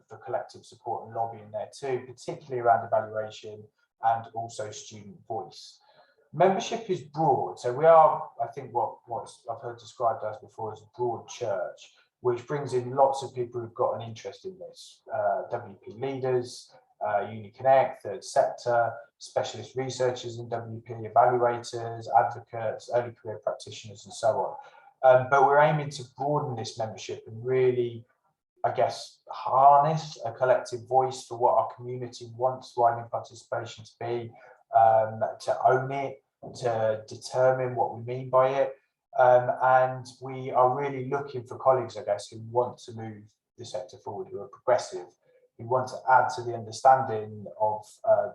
G: for collective support and lobbying there too, particularly around evaluation and also student voice. Membership is broad, so we are, I think, what I've heard described as before as a broad church, which brings in lots of people who've got an interest in this. WP leaders, UniConnect, Third Sector, specialist researchers in WP, evaluators, advocates, early career practitioners, and so on. But we're aiming to broaden this membership and really, I guess, harness a collective voice for what our community wants widening participation to be, to own it, to determine what we mean by it. And we are really looking for colleagues, I guess, who want to move the sector forward, who are progressive, who want to add to the understanding of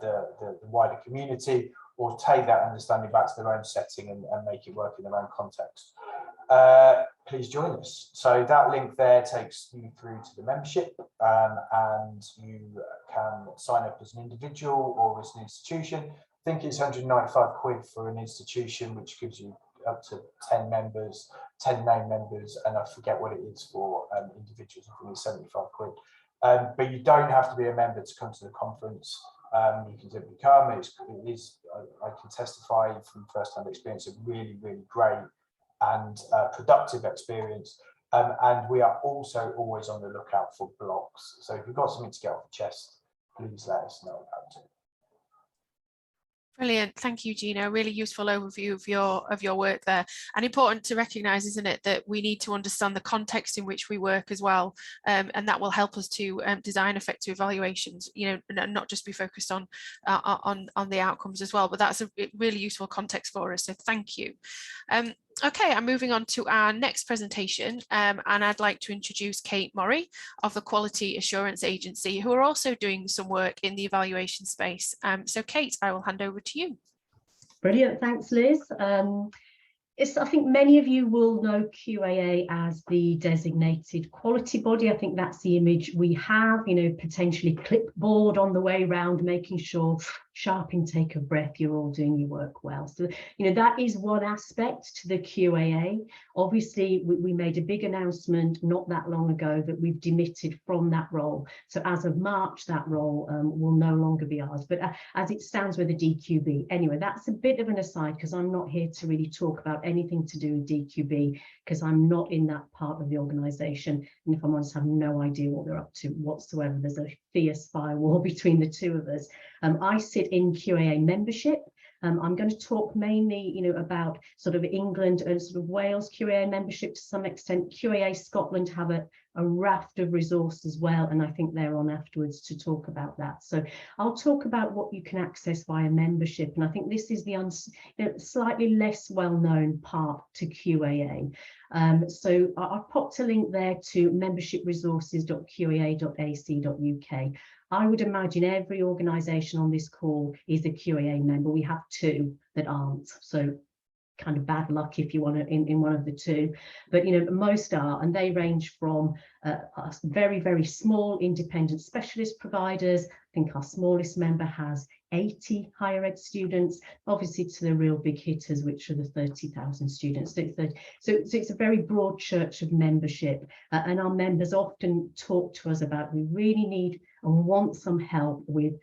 G: the wider community, or take that understanding back to their own setting and make it work in their own context. Please join us. So that link there takes you through to the membership, and you can sign up as an individual or as an institution. I think it's 195 quid for an institution, which gives you up to 10 members, 10 name members, and I forget what it is for individuals. I think it's 75 quid. But you don't have to be a member to come to the conference. You can simply come. It is, I can testify from first-hand experience, a really, really great and productive experience. And we are also always on the lookout for blogs. So if you've got something to get off the chest, please let us know about it.
A: Brilliant, thank you, Gina. Really useful overview of your work there, and important to recognise, isn't it, that we need to understand the context in which we work as well, and that will help us to design effective evaluations. You know, not just be focused on the outcomes as well, but that's a really useful context for us. So thank you. Okay, I'm moving on to our next presentation, and I'd like to introduce Kate Murray of the Quality Assurance Agency, who are also doing some work in the evaluation space. So Kate, I will hand over to you.
H: Brilliant, thanks Liz. I think many of you will know QAA as the designated quality body. I think that's the image we have, you know, potentially clipboard on the way around, making sure, sharp intake of breath, you're all doing your work well. So, you know, that is one aspect to the QAA. Obviously, we made a big announcement not that long ago that we've demitted from that role. So as of March, that role will no longer be ours, but as it stands with the DQB. Anyway, that's a bit of an aside because I'm not here to really talk about anything to do with DQB because I'm not in that part of the organisation, and if I'm honest, I have no idea what they're up to whatsoever. There's a fierce firewall between the two of us. I sit in QAA membership. I'm going to talk mainly, you know, about sort of England and sort of Wales QAA membership to some extent. QAA Scotland have a raft of resource as well, and I think they're on afterwards to talk about that. So I'll talk about what you can access via membership, and I think this is the slightly less well-known part to QAA. So I've popped a link there to membership-resources.qaa.ac.uk. I would imagine every organisation on this call is a QAA member. We have two that aren't. So kind of bad luck if you want to in one of the two, but you know, most are, and they range from very, very small independent specialist providers. I think our smallest member has 80 higher ed students, obviously, to the real big hitters, which are the 30,000 students. So it's a very broad church of membership, and our members often talk to us about, we really need and want some help with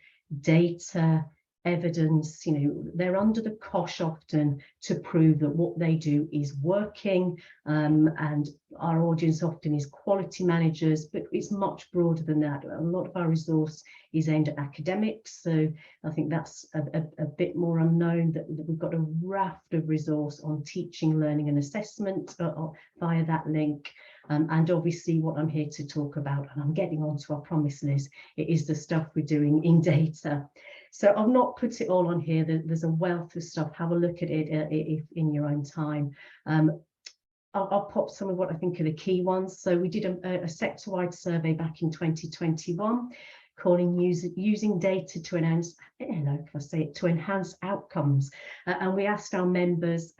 H: data, evidence. You know, they're under the cosh often to prove that what they do is working, and our audience often is quality managers, but it's much broader than that. A lot of our resource is aimed at academics, so I think that's a bit more unknown, that we've got a raft of resource on teaching, learning and assessment via that link. And obviously what I'm here to talk about, and I'm getting on to our promise, Liz, it is the stuff we're doing in data. So I've not put it all on here. There's a wealth of stuff. Have a look at it if in your own time. I'll pop some of what I think are the key ones. So we did a sector-wide survey back in 2021, calling using data to enhance, to enhance outcomes. And we asked our members,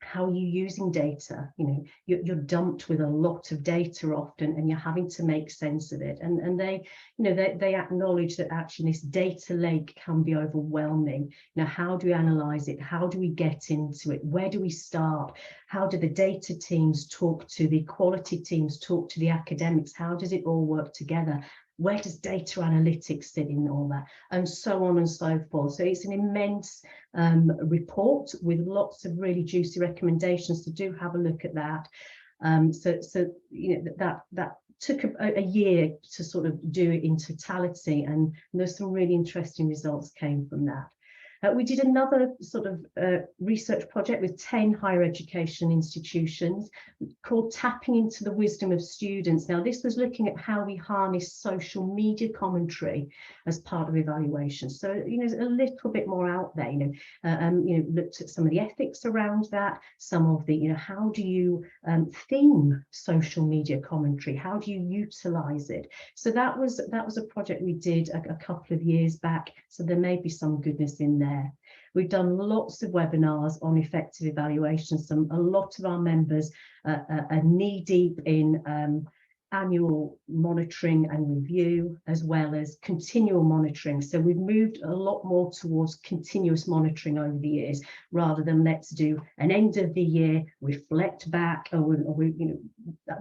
H: how are you using data? You know, you're dumped with a lot of data often, and you're having to make sense of it. And they, you know, they acknowledge that actually this data lake can be overwhelming. Now, how do we analyze it? How do we get into it? Where do we start? How do the data teams talk to the quality teams, talk to the academics? How does it all work together? Where does data analytics sit in all that, and so on and so forth. So it's an immense report with lots of really juicy recommendations. So do have a look at that. So you know, that took a year to sort of do it in totality, and there's some really interesting results came from that. We did another sort of research project with 10 higher education institutions called Tapping into the Wisdom of Students. Now, this was looking at how we harness social media commentary as part of evaluation. So, you know, a little bit more out there, you know, looked at some of the ethics around that, some of the, you know, how do you theme social media commentary? How do you utilize it? So that was a project we did a couple of years back. So there may be some goodness in there. We've done lots of webinars on effective evaluation. A lot of our members are knee deep in annual monitoring and review, as well as continual monitoring. So we've moved a lot more towards continuous monitoring over the years, rather than let's do an end of the year, reflect back, you know,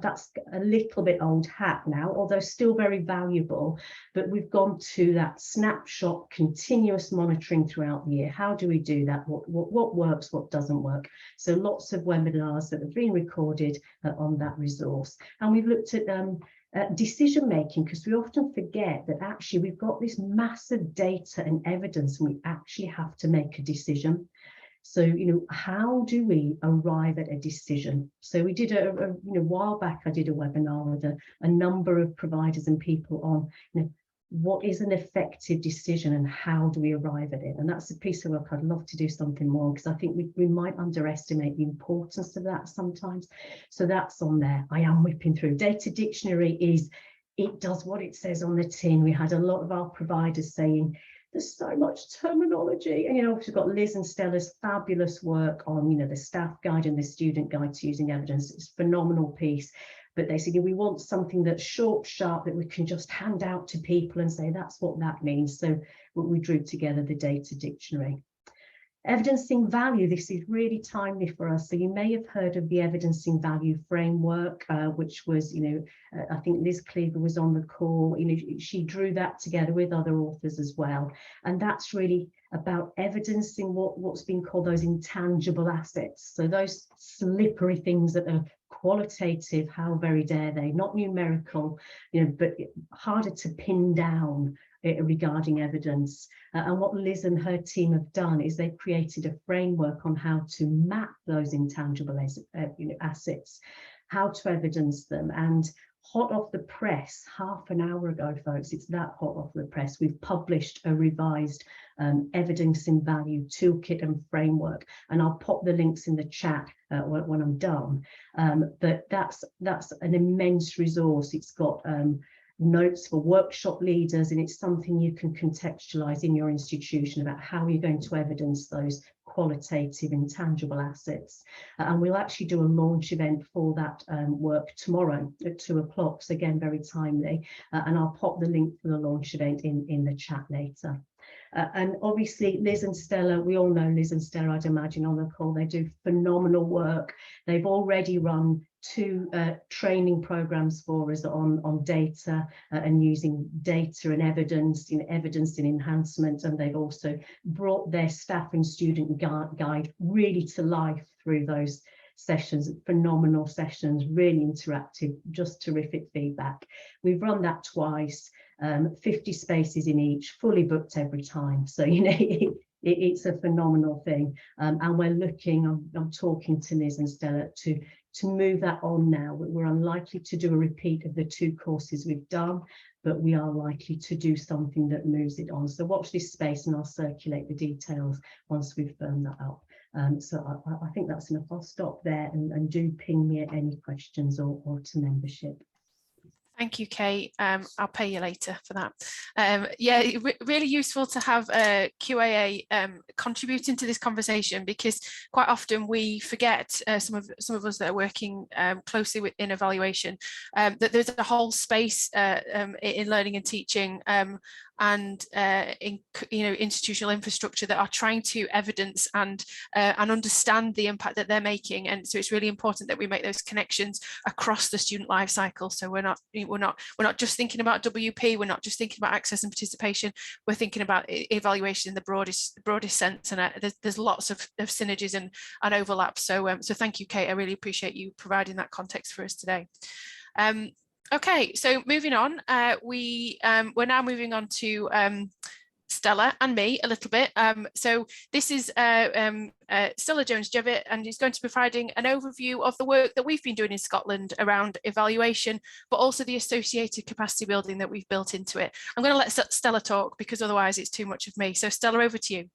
H: that's a little bit old hat now, although still very valuable. But we've gone to that snapshot, continuous monitoring throughout the year. How do we do that? What works, what doesn't work? So lots of webinars that have been recorded on that resource. And we've looked at decision making, because we often forget that actually we've got this massive data and evidence, and we actually have to make a decision. So, you know, how do we arrive at a decision? So we did a while back, I did a webinar with a number of providers and people on, you know, what is an effective decision and how do we arrive at it? And that's a piece of work I'd love to do something more, because I think we might underestimate the importance of that sometimes. So that's on there. I am whipping through. Data Dictionary it does what it says on the tin. We had a lot of our providers saying, there's so much terminology. And, you know, we've got Liz and Stella's fabulous work on, you know, the staff guide and the student guide to using evidence. It's a phenomenal piece. But they said, we want something that's short, sharp, that we can just hand out to people and say, that's what that means. So we drew together the Data Dictionary. Evidencing value, this is really timely for us. So you may have heard of the Evidencing Value Framework, which was, you know, I think Liz Cleaver was on the call. You know, she drew that together with other authors as well. And that's really about evidencing what's been called those intangible assets. So those slippery things that are qualitative, how very dare they, not numerical, you know, but harder to pin down regarding evidence. And what Liz and her team have done is they've created a framework on how to map those intangible assets, how to evidence them. And hot off the press, half an hour ago, folks, it's that hot off the press, we've published a revised evidencing value toolkit and framework, and I'll pop the links in the chat when I'm done. But that's an immense resource. It's got notes for workshop leaders, and it's something you can contextualize in your institution about how you're going to evidence those qualitative intangible assets. And we'll actually do a launch event for that work tomorrow at 2 o'clock. So again, very timely. And I'll pop the link for the launch event in the chat later. And obviously Liz and Stella, we all know Liz and Stella, I'd imagine, on the call. They do phenomenal work. They've already run 2 training programs for us on data and using data and evidence in enhancement, and they've also brought their staff and student guide really to life through those sessions. Phenomenal sessions, really interactive, just terrific feedback. We've run that twice, 50 spaces in each, fully booked every time, so you know it's a phenomenal thing. And we're looking, I'm talking to Liz and Stella to move that on now. We're unlikely to do a repeat of the 2 courses we've done, but we are likely to do something that moves it on. So watch this space and I'll circulate the details once we've firmed that up. So I think that's enough. I'll stop there and do ping me at any questions or to membership.
A: Thank you, Kate. I'll pay you later for that. Yeah, really useful to have QAA contributing to this conversation, because quite often we forget, some of us that are working closely in evaluation, that there's a whole space in learning and teaching and in institutional infrastructure that are trying to evidence and understand the impact that they're making. And so it's really important that we make those connections across the student life cycle. So we're not just thinking about WP, we're not just thinking about access and participation, we're thinking about evaluation in the broadest sense, and there's lots of synergies and overlap. So so thank you, Kate. I really appreciate you providing that context for us today. Okay, so moving on, we're now moving on to Stella and me a little bit. So this is Stella Jones-Jevitt, and he's going to be providing an overview of the work that we've been doing in Scotland around evaluation, but also the associated capacity building that we've built into it. I'm going to let Stella talk because otherwise it's too much of me. So Stella, over to you.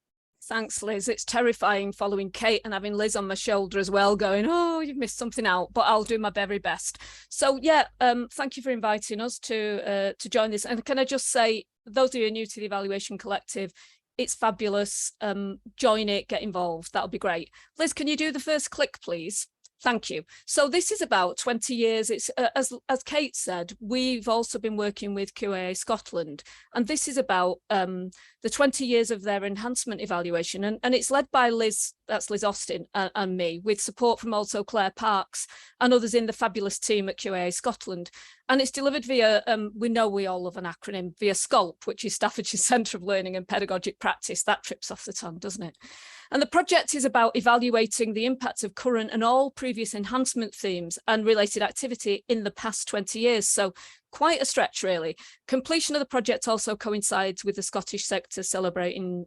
I: Thanks, Liz. It's terrifying following Kate and having Liz on my shoulder as well, going, oh, you've missed something out, but I'll do my very best. So yeah, thank you for inviting us to join this. And can I just say, those of you who are new to the Evaluation Collective, it's fabulous. Join it, get involved. That'll be great. Liz, can you do the first click, please? Thank you. So this is about 20 years. It's as Kate said, we've also been working with QAA Scotland, and this is about the 20 years of their enhancement evaluation, and it's led by Liz, that's Liz Austin, and me, with support from also Claire Parks and others in the fabulous team at QAA Scotland. And it's delivered via, we know we all love an acronym, via SCOLP, which is Staffordshire Centre of Learning and Pedagogic Practice. That trips off the tongue, doesn't it? And the project is about evaluating the impact of current and all previous enhancement themes and related activity in the past 20 years. So quite a stretch, really. Completion of the project also coincides with the Scottish sector celebrating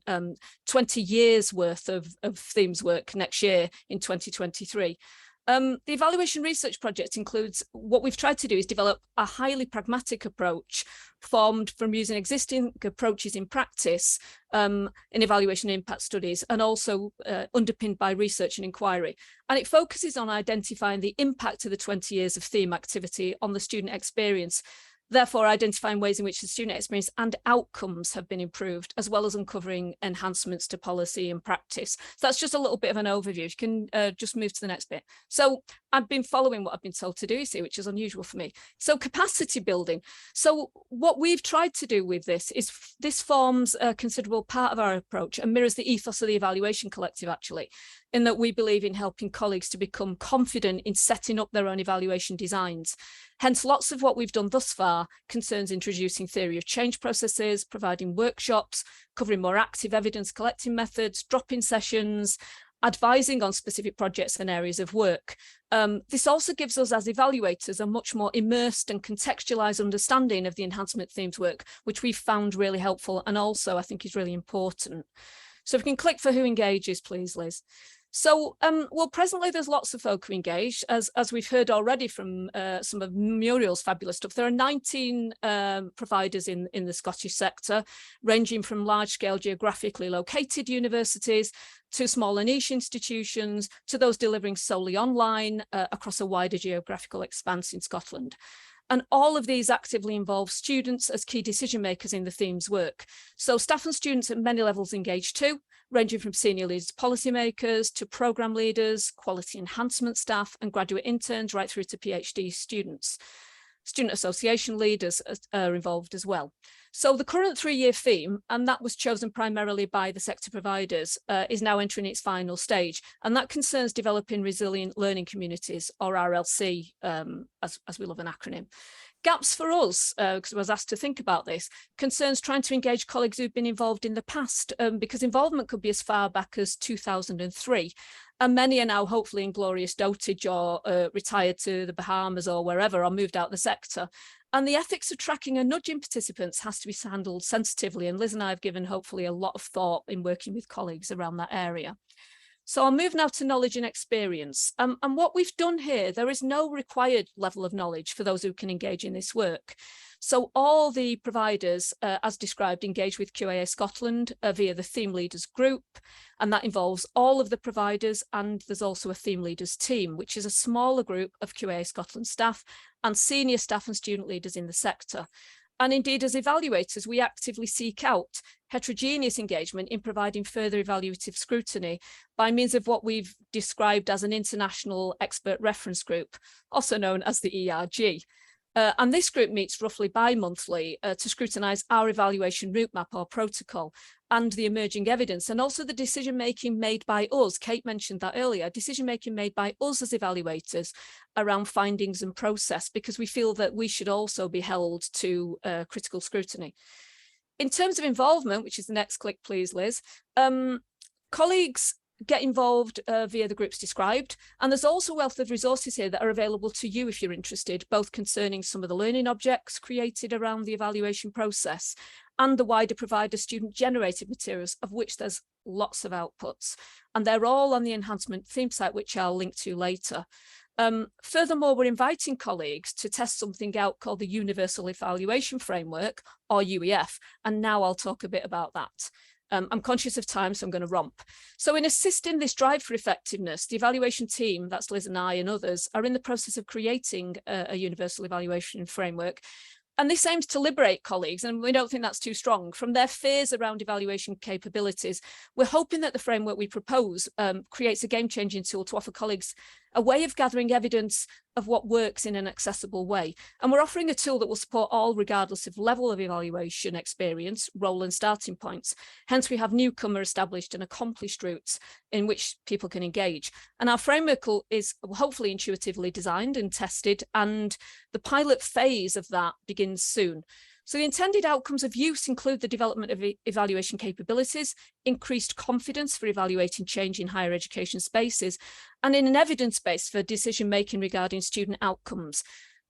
I: 20 years worth of themes work next year in 2023. The evaluation research project includes, what we've tried to do is develop a highly pragmatic approach formed from using existing approaches in practice in evaluation and impact studies, and also underpinned by research and inquiry. And it focuses on identifying the impact of the 20 years of theme activity on the student experience, therefore identifying ways in which the student experience and outcomes have been improved, as well as uncovering enhancements to policy and practice. So that's just a little bit of an overview. You can just move to the next bit. So I've been following what I've been told to do, you see, which is unusual for me. So capacity building. So what we've tried to do with this is, this forms a considerable part of our approach and mirrors the ethos of the Evaluation Collective, actually, in that we believe in helping colleagues to become confident in setting up their own evaluation designs. Hence, lots of what we've done thus far concerns introducing theory of change processes, providing workshops, covering more active evidence collecting methods, drop-in sessions, advising on specific projects and areas of work. This also gives us as evaluators a much more immersed and contextualized understanding of the enhancement themes work, which we've found really helpful and also I think is really important. So if we can click for who engages, please, Liz. So, well, presently there's lots of folk who engage, as we've heard already from some of Muriel's fabulous stuff. There are 19 providers in the Scottish sector, ranging from large-scale geographically located universities to smaller niche institutions, to those delivering solely online across a wider geographical expanse in Scotland. And all of these actively involve students as key decision makers in the theme's work. So staff and students at many levels engage too, ranging from senior leaders, policymakers, to programme leaders, quality enhancement staff and graduate interns, right through to PhD students. Student association leaders are involved as well. So the current 3-year theme, and that was chosen primarily by the sector providers, is now entering its final stage, and that concerns developing resilient learning communities, or RLC, as we love an acronym. Gaps for us, because I was asked to think about this, concerns trying to engage colleagues who've been involved in the past, because involvement could be as far back as 2003. And many are now hopefully in glorious dotage or retired to the Bahamas or wherever, or moved out the sector. And the ethics of tracking and nudging participants has to be handled sensitively. And Liz and I have given hopefully a lot of thought in working with colleagues around that area. So I'll move now to knowledge and experience. And what we've done here, there is no required level of knowledge for those who can engage in this work. So all the providers, as described, engage with QAA Scotland via the theme leaders group, and that involves all of the providers, and there's also a theme leaders team, which is a smaller group of QAA Scotland staff and senior staff and student leaders in the sector. And indeed, as evaluators, we actively seek out heterogeneous engagement in providing further evaluative scrutiny by means of what we've described as an international expert reference group, also known as the ERG. And this group meets roughly bi-monthly to scrutinise our evaluation route map or protocol and the emerging evidence, and also the decision-making made by us. Kate mentioned that earlier, decision-making made by us as evaluators around findings and process, because we feel that we should also be held to critical scrutiny. In terms of involvement, which is the next click, please, Liz, colleagues get involved via the groups described. And there's also a wealth of resources here that are available to you if you're interested, both concerning some of the learning objects created around the evaluation process and the wider provider student generated materials, of which there's lots of outputs. And they're all on the enhancement theme site, which I'll link to later. Furthermore, we're inviting colleagues to test something out called the Universal Evaluation Framework, or UEF. And now I'll talk a bit about that. I'm conscious of time, so I'm going to romp. So in assisting this drive for effectiveness, the evaluation team, that's Liz and I and others, are in the process of creating a universal evaluation framework. And this aims to liberate colleagues, and we don't think that's too strong, from their fears around evaluation capabilities. We're hoping that the framework we propose creates a game-changing tool to offer colleagues a way of gathering evidence of what works in an accessible way. And we're offering a tool that will support all, regardless of level of evaluation experience, role and starting points. Hence, we have newcomer, established and accomplished routes in which people can engage. And our framework is hopefully intuitively designed and tested, and the pilot phase of that begins soon. So the intended outcomes of use include the development of evaluation capabilities, increased confidence for evaluating change in higher education spaces, and in an evidence base for decision-making regarding student outcomes.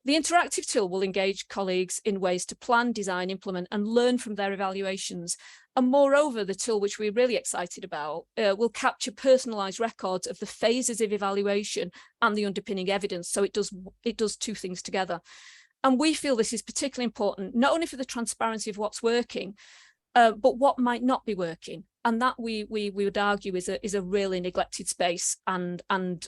I: The interactive tool will engage colleagues in ways to plan, design, implement, and learn from their evaluations. And moreover, the tool, which we're really excited about, will capture personalised records of the phases of evaluation and the underpinning evidence. So it does two things together. And we feel this is particularly important, not only for the transparency of what's working, but what might not be working. And that we would argue is a really neglected space. And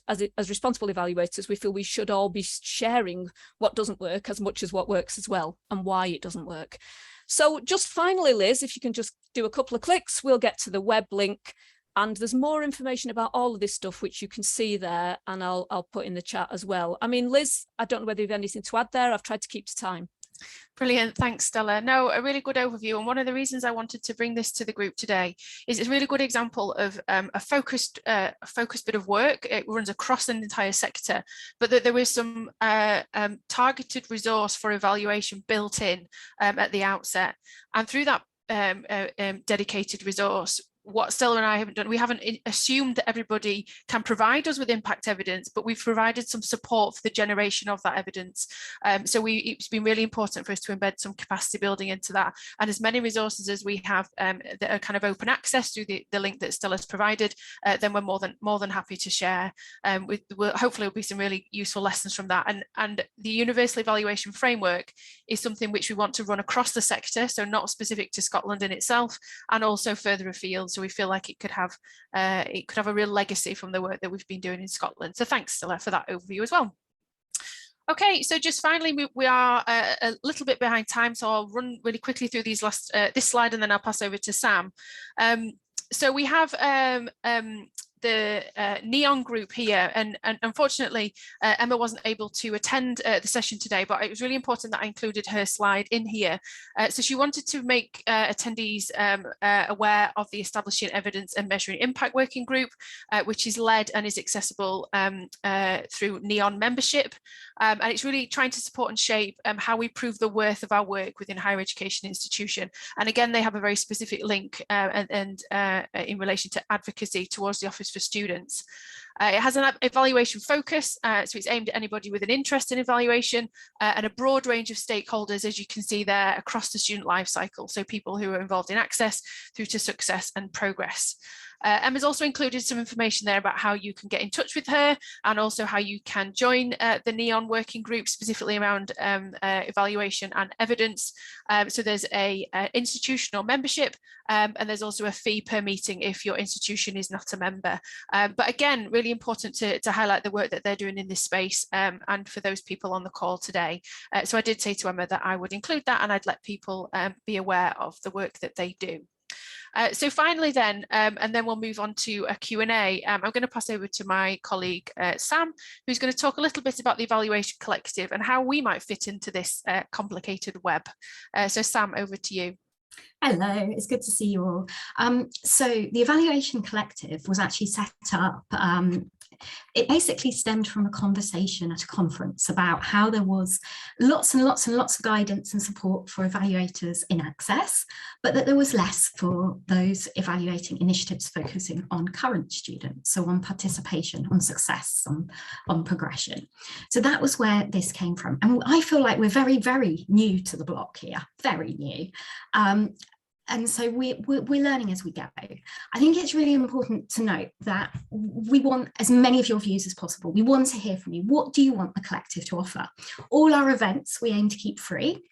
I: as responsible evaluators, we feel we should all be sharing what doesn't work as much as what works as well, and why it doesn't work. So just finally, Liz, if you can just do a couple of clicks, we'll get to the web link. And there's more information about all of this stuff, which you can see there, and I'll put in the chat as well. I mean, Liz, I don't know whether you have anything to add there. I've tried to keep to time.
A: Brilliant, thanks Stella. No, a really good overview, and one of the reasons I wanted to bring this to the group today is it's a really good example of a focused bit of work. It runs across an entire sector, but that there is some targeted resource for evaluation built in at the outset, and through that dedicated resource, what Stella and I haven't done, we haven't assumed that everybody can provide us with impact evidence, but we've provided some support for the generation of that evidence. So it's been really important for us to embed some capacity building into that. And as many resources as we have that are kind of open access through the link that Stella's provided, then we're more than happy to share. Hopefully there'll be some really useful lessons from that. And the Universal Evaluation Framework is something which we want to run across the sector, so not specific to Scotland in itself, and also further afield. So we feel like it could have a real legacy from the work that we've been doing in Scotland. So thanks, Stella, for that overview as well. Okay, so just finally, we are a little bit behind time, so I'll run really quickly through these this slide, and then I'll pass over to Sam. So we have the NEON group here, and unfortunately Emma wasn't able to attend the session today, but it was really important that I included her slide in here. So she wanted to make attendees aware of the Establishing Evidence and Measuring Impact Working Group, which is led and is accessible through NEON membership, and it's really trying to support and shape how we prove the worth of our work within higher education institution. And again, they have a very specific link in relation to advocacy towards the Office for Students. It has an evaluation focus, so it's aimed at anybody with an interest in evaluation and a broad range of stakeholders, as you can see there, across the student life cycle, so people who are involved in access through to success and progress. Emma's also included some information there about how you can get in touch with her, and also how you can join the NEON working group, specifically around evaluation and evidence. So there's a institutional membership, and there's also a fee per meeting if your institution is not a member. But again, really important to highlight the work that they're doing in this space, and for those people on the call today. So I did say to Emma that I would include that, and I'd let people be aware of the work that they do. So finally then, and then we'll move on to a Q&A. I'm going to pass over to my colleague, Sam, who's going to talk a little bit about the Evaluation Collective and how we might fit into this complicated web. So Sam, over to you.
J: Hello, it's good to see you all. So the Evaluation Collective was actually set up, it basically stemmed from a conversation at a conference about how there was lots and lots and lots of guidance and support for evaluators in access, but that there was less for those evaluating initiatives focusing on current students, so on participation, on success, on progression. So that was where this came from. And I feel like we're very, very new to the block here, very new. And so we're learning as we go. I think it's really important to note that we want as many of your views as possible. We want to hear from you. What do you want the collective to offer? All our events we aim to keep free,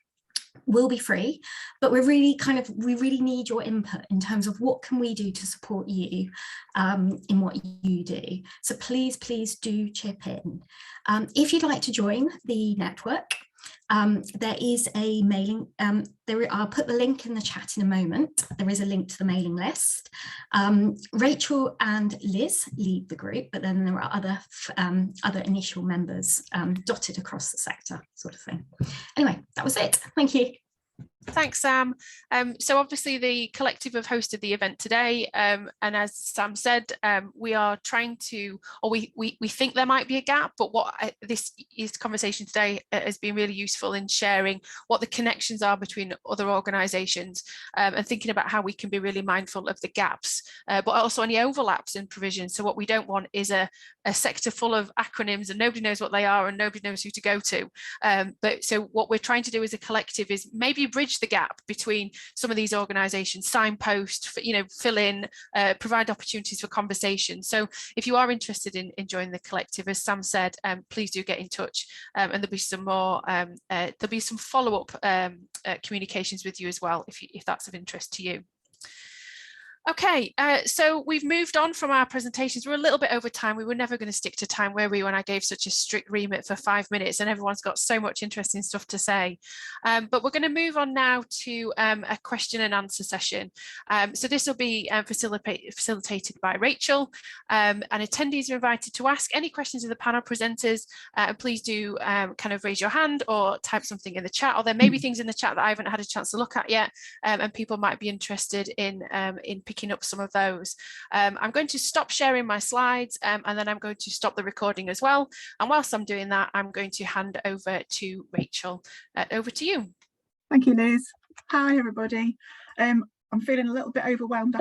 J: will be free, but we really need your input in terms of what can we do to support you in what you do. So please do chip in. If you'd like to join the network, there is a mailing, I'll put the link in the chat in a moment. There is a link to the mailing list. Rachel and Liz lead the group, but then there are other initial members dotted across the sector, sort of thing. Anyway, that was it. Thank you.
A: Thanks, Sam. So obviously the collective have hosted the event today, and as Sam said, we are trying to, or we think there might be a gap, but this conversation today has been really useful in sharing what the connections are between other organisations, and thinking about how we can be really mindful of the gaps, but also any overlaps in provision. So what we don't want is a sector full of acronyms and nobody knows what they are and nobody knows who to go to. But so what we're trying to do as a collective is maybe bridge the gap between some of these organisations, signpost, fill in, provide opportunities for conversation. So if you are interested in joining the collective, as Sam said, please do get in touch, and there'll be some more, there'll be some follow-up communications with you as well, if that's of interest to you. Okay, so we've moved on from our presentations. We're a little bit over time. We were never going to stick to time, were we, when I gave such a strict remit for 5 minutes and everyone's got so much interesting stuff to say. But we're going to move on now to a question and answer session. So this will be facilitated by Rachel, and attendees are invited to ask any questions of the panel presenters. Please do kind of raise your hand or type something in the chat, or there may be things in the chat that I haven't had a chance to look at yet, and people might be interested in picking up some of those. I'm going to stop sharing my slides, and then I'm going to stop the recording as well. And whilst I'm doing that, I'm going to hand over to Rachel. Over to you.
K: Thank you, Liz. Hi, everybody. I'm feeling a little bit overwhelmed after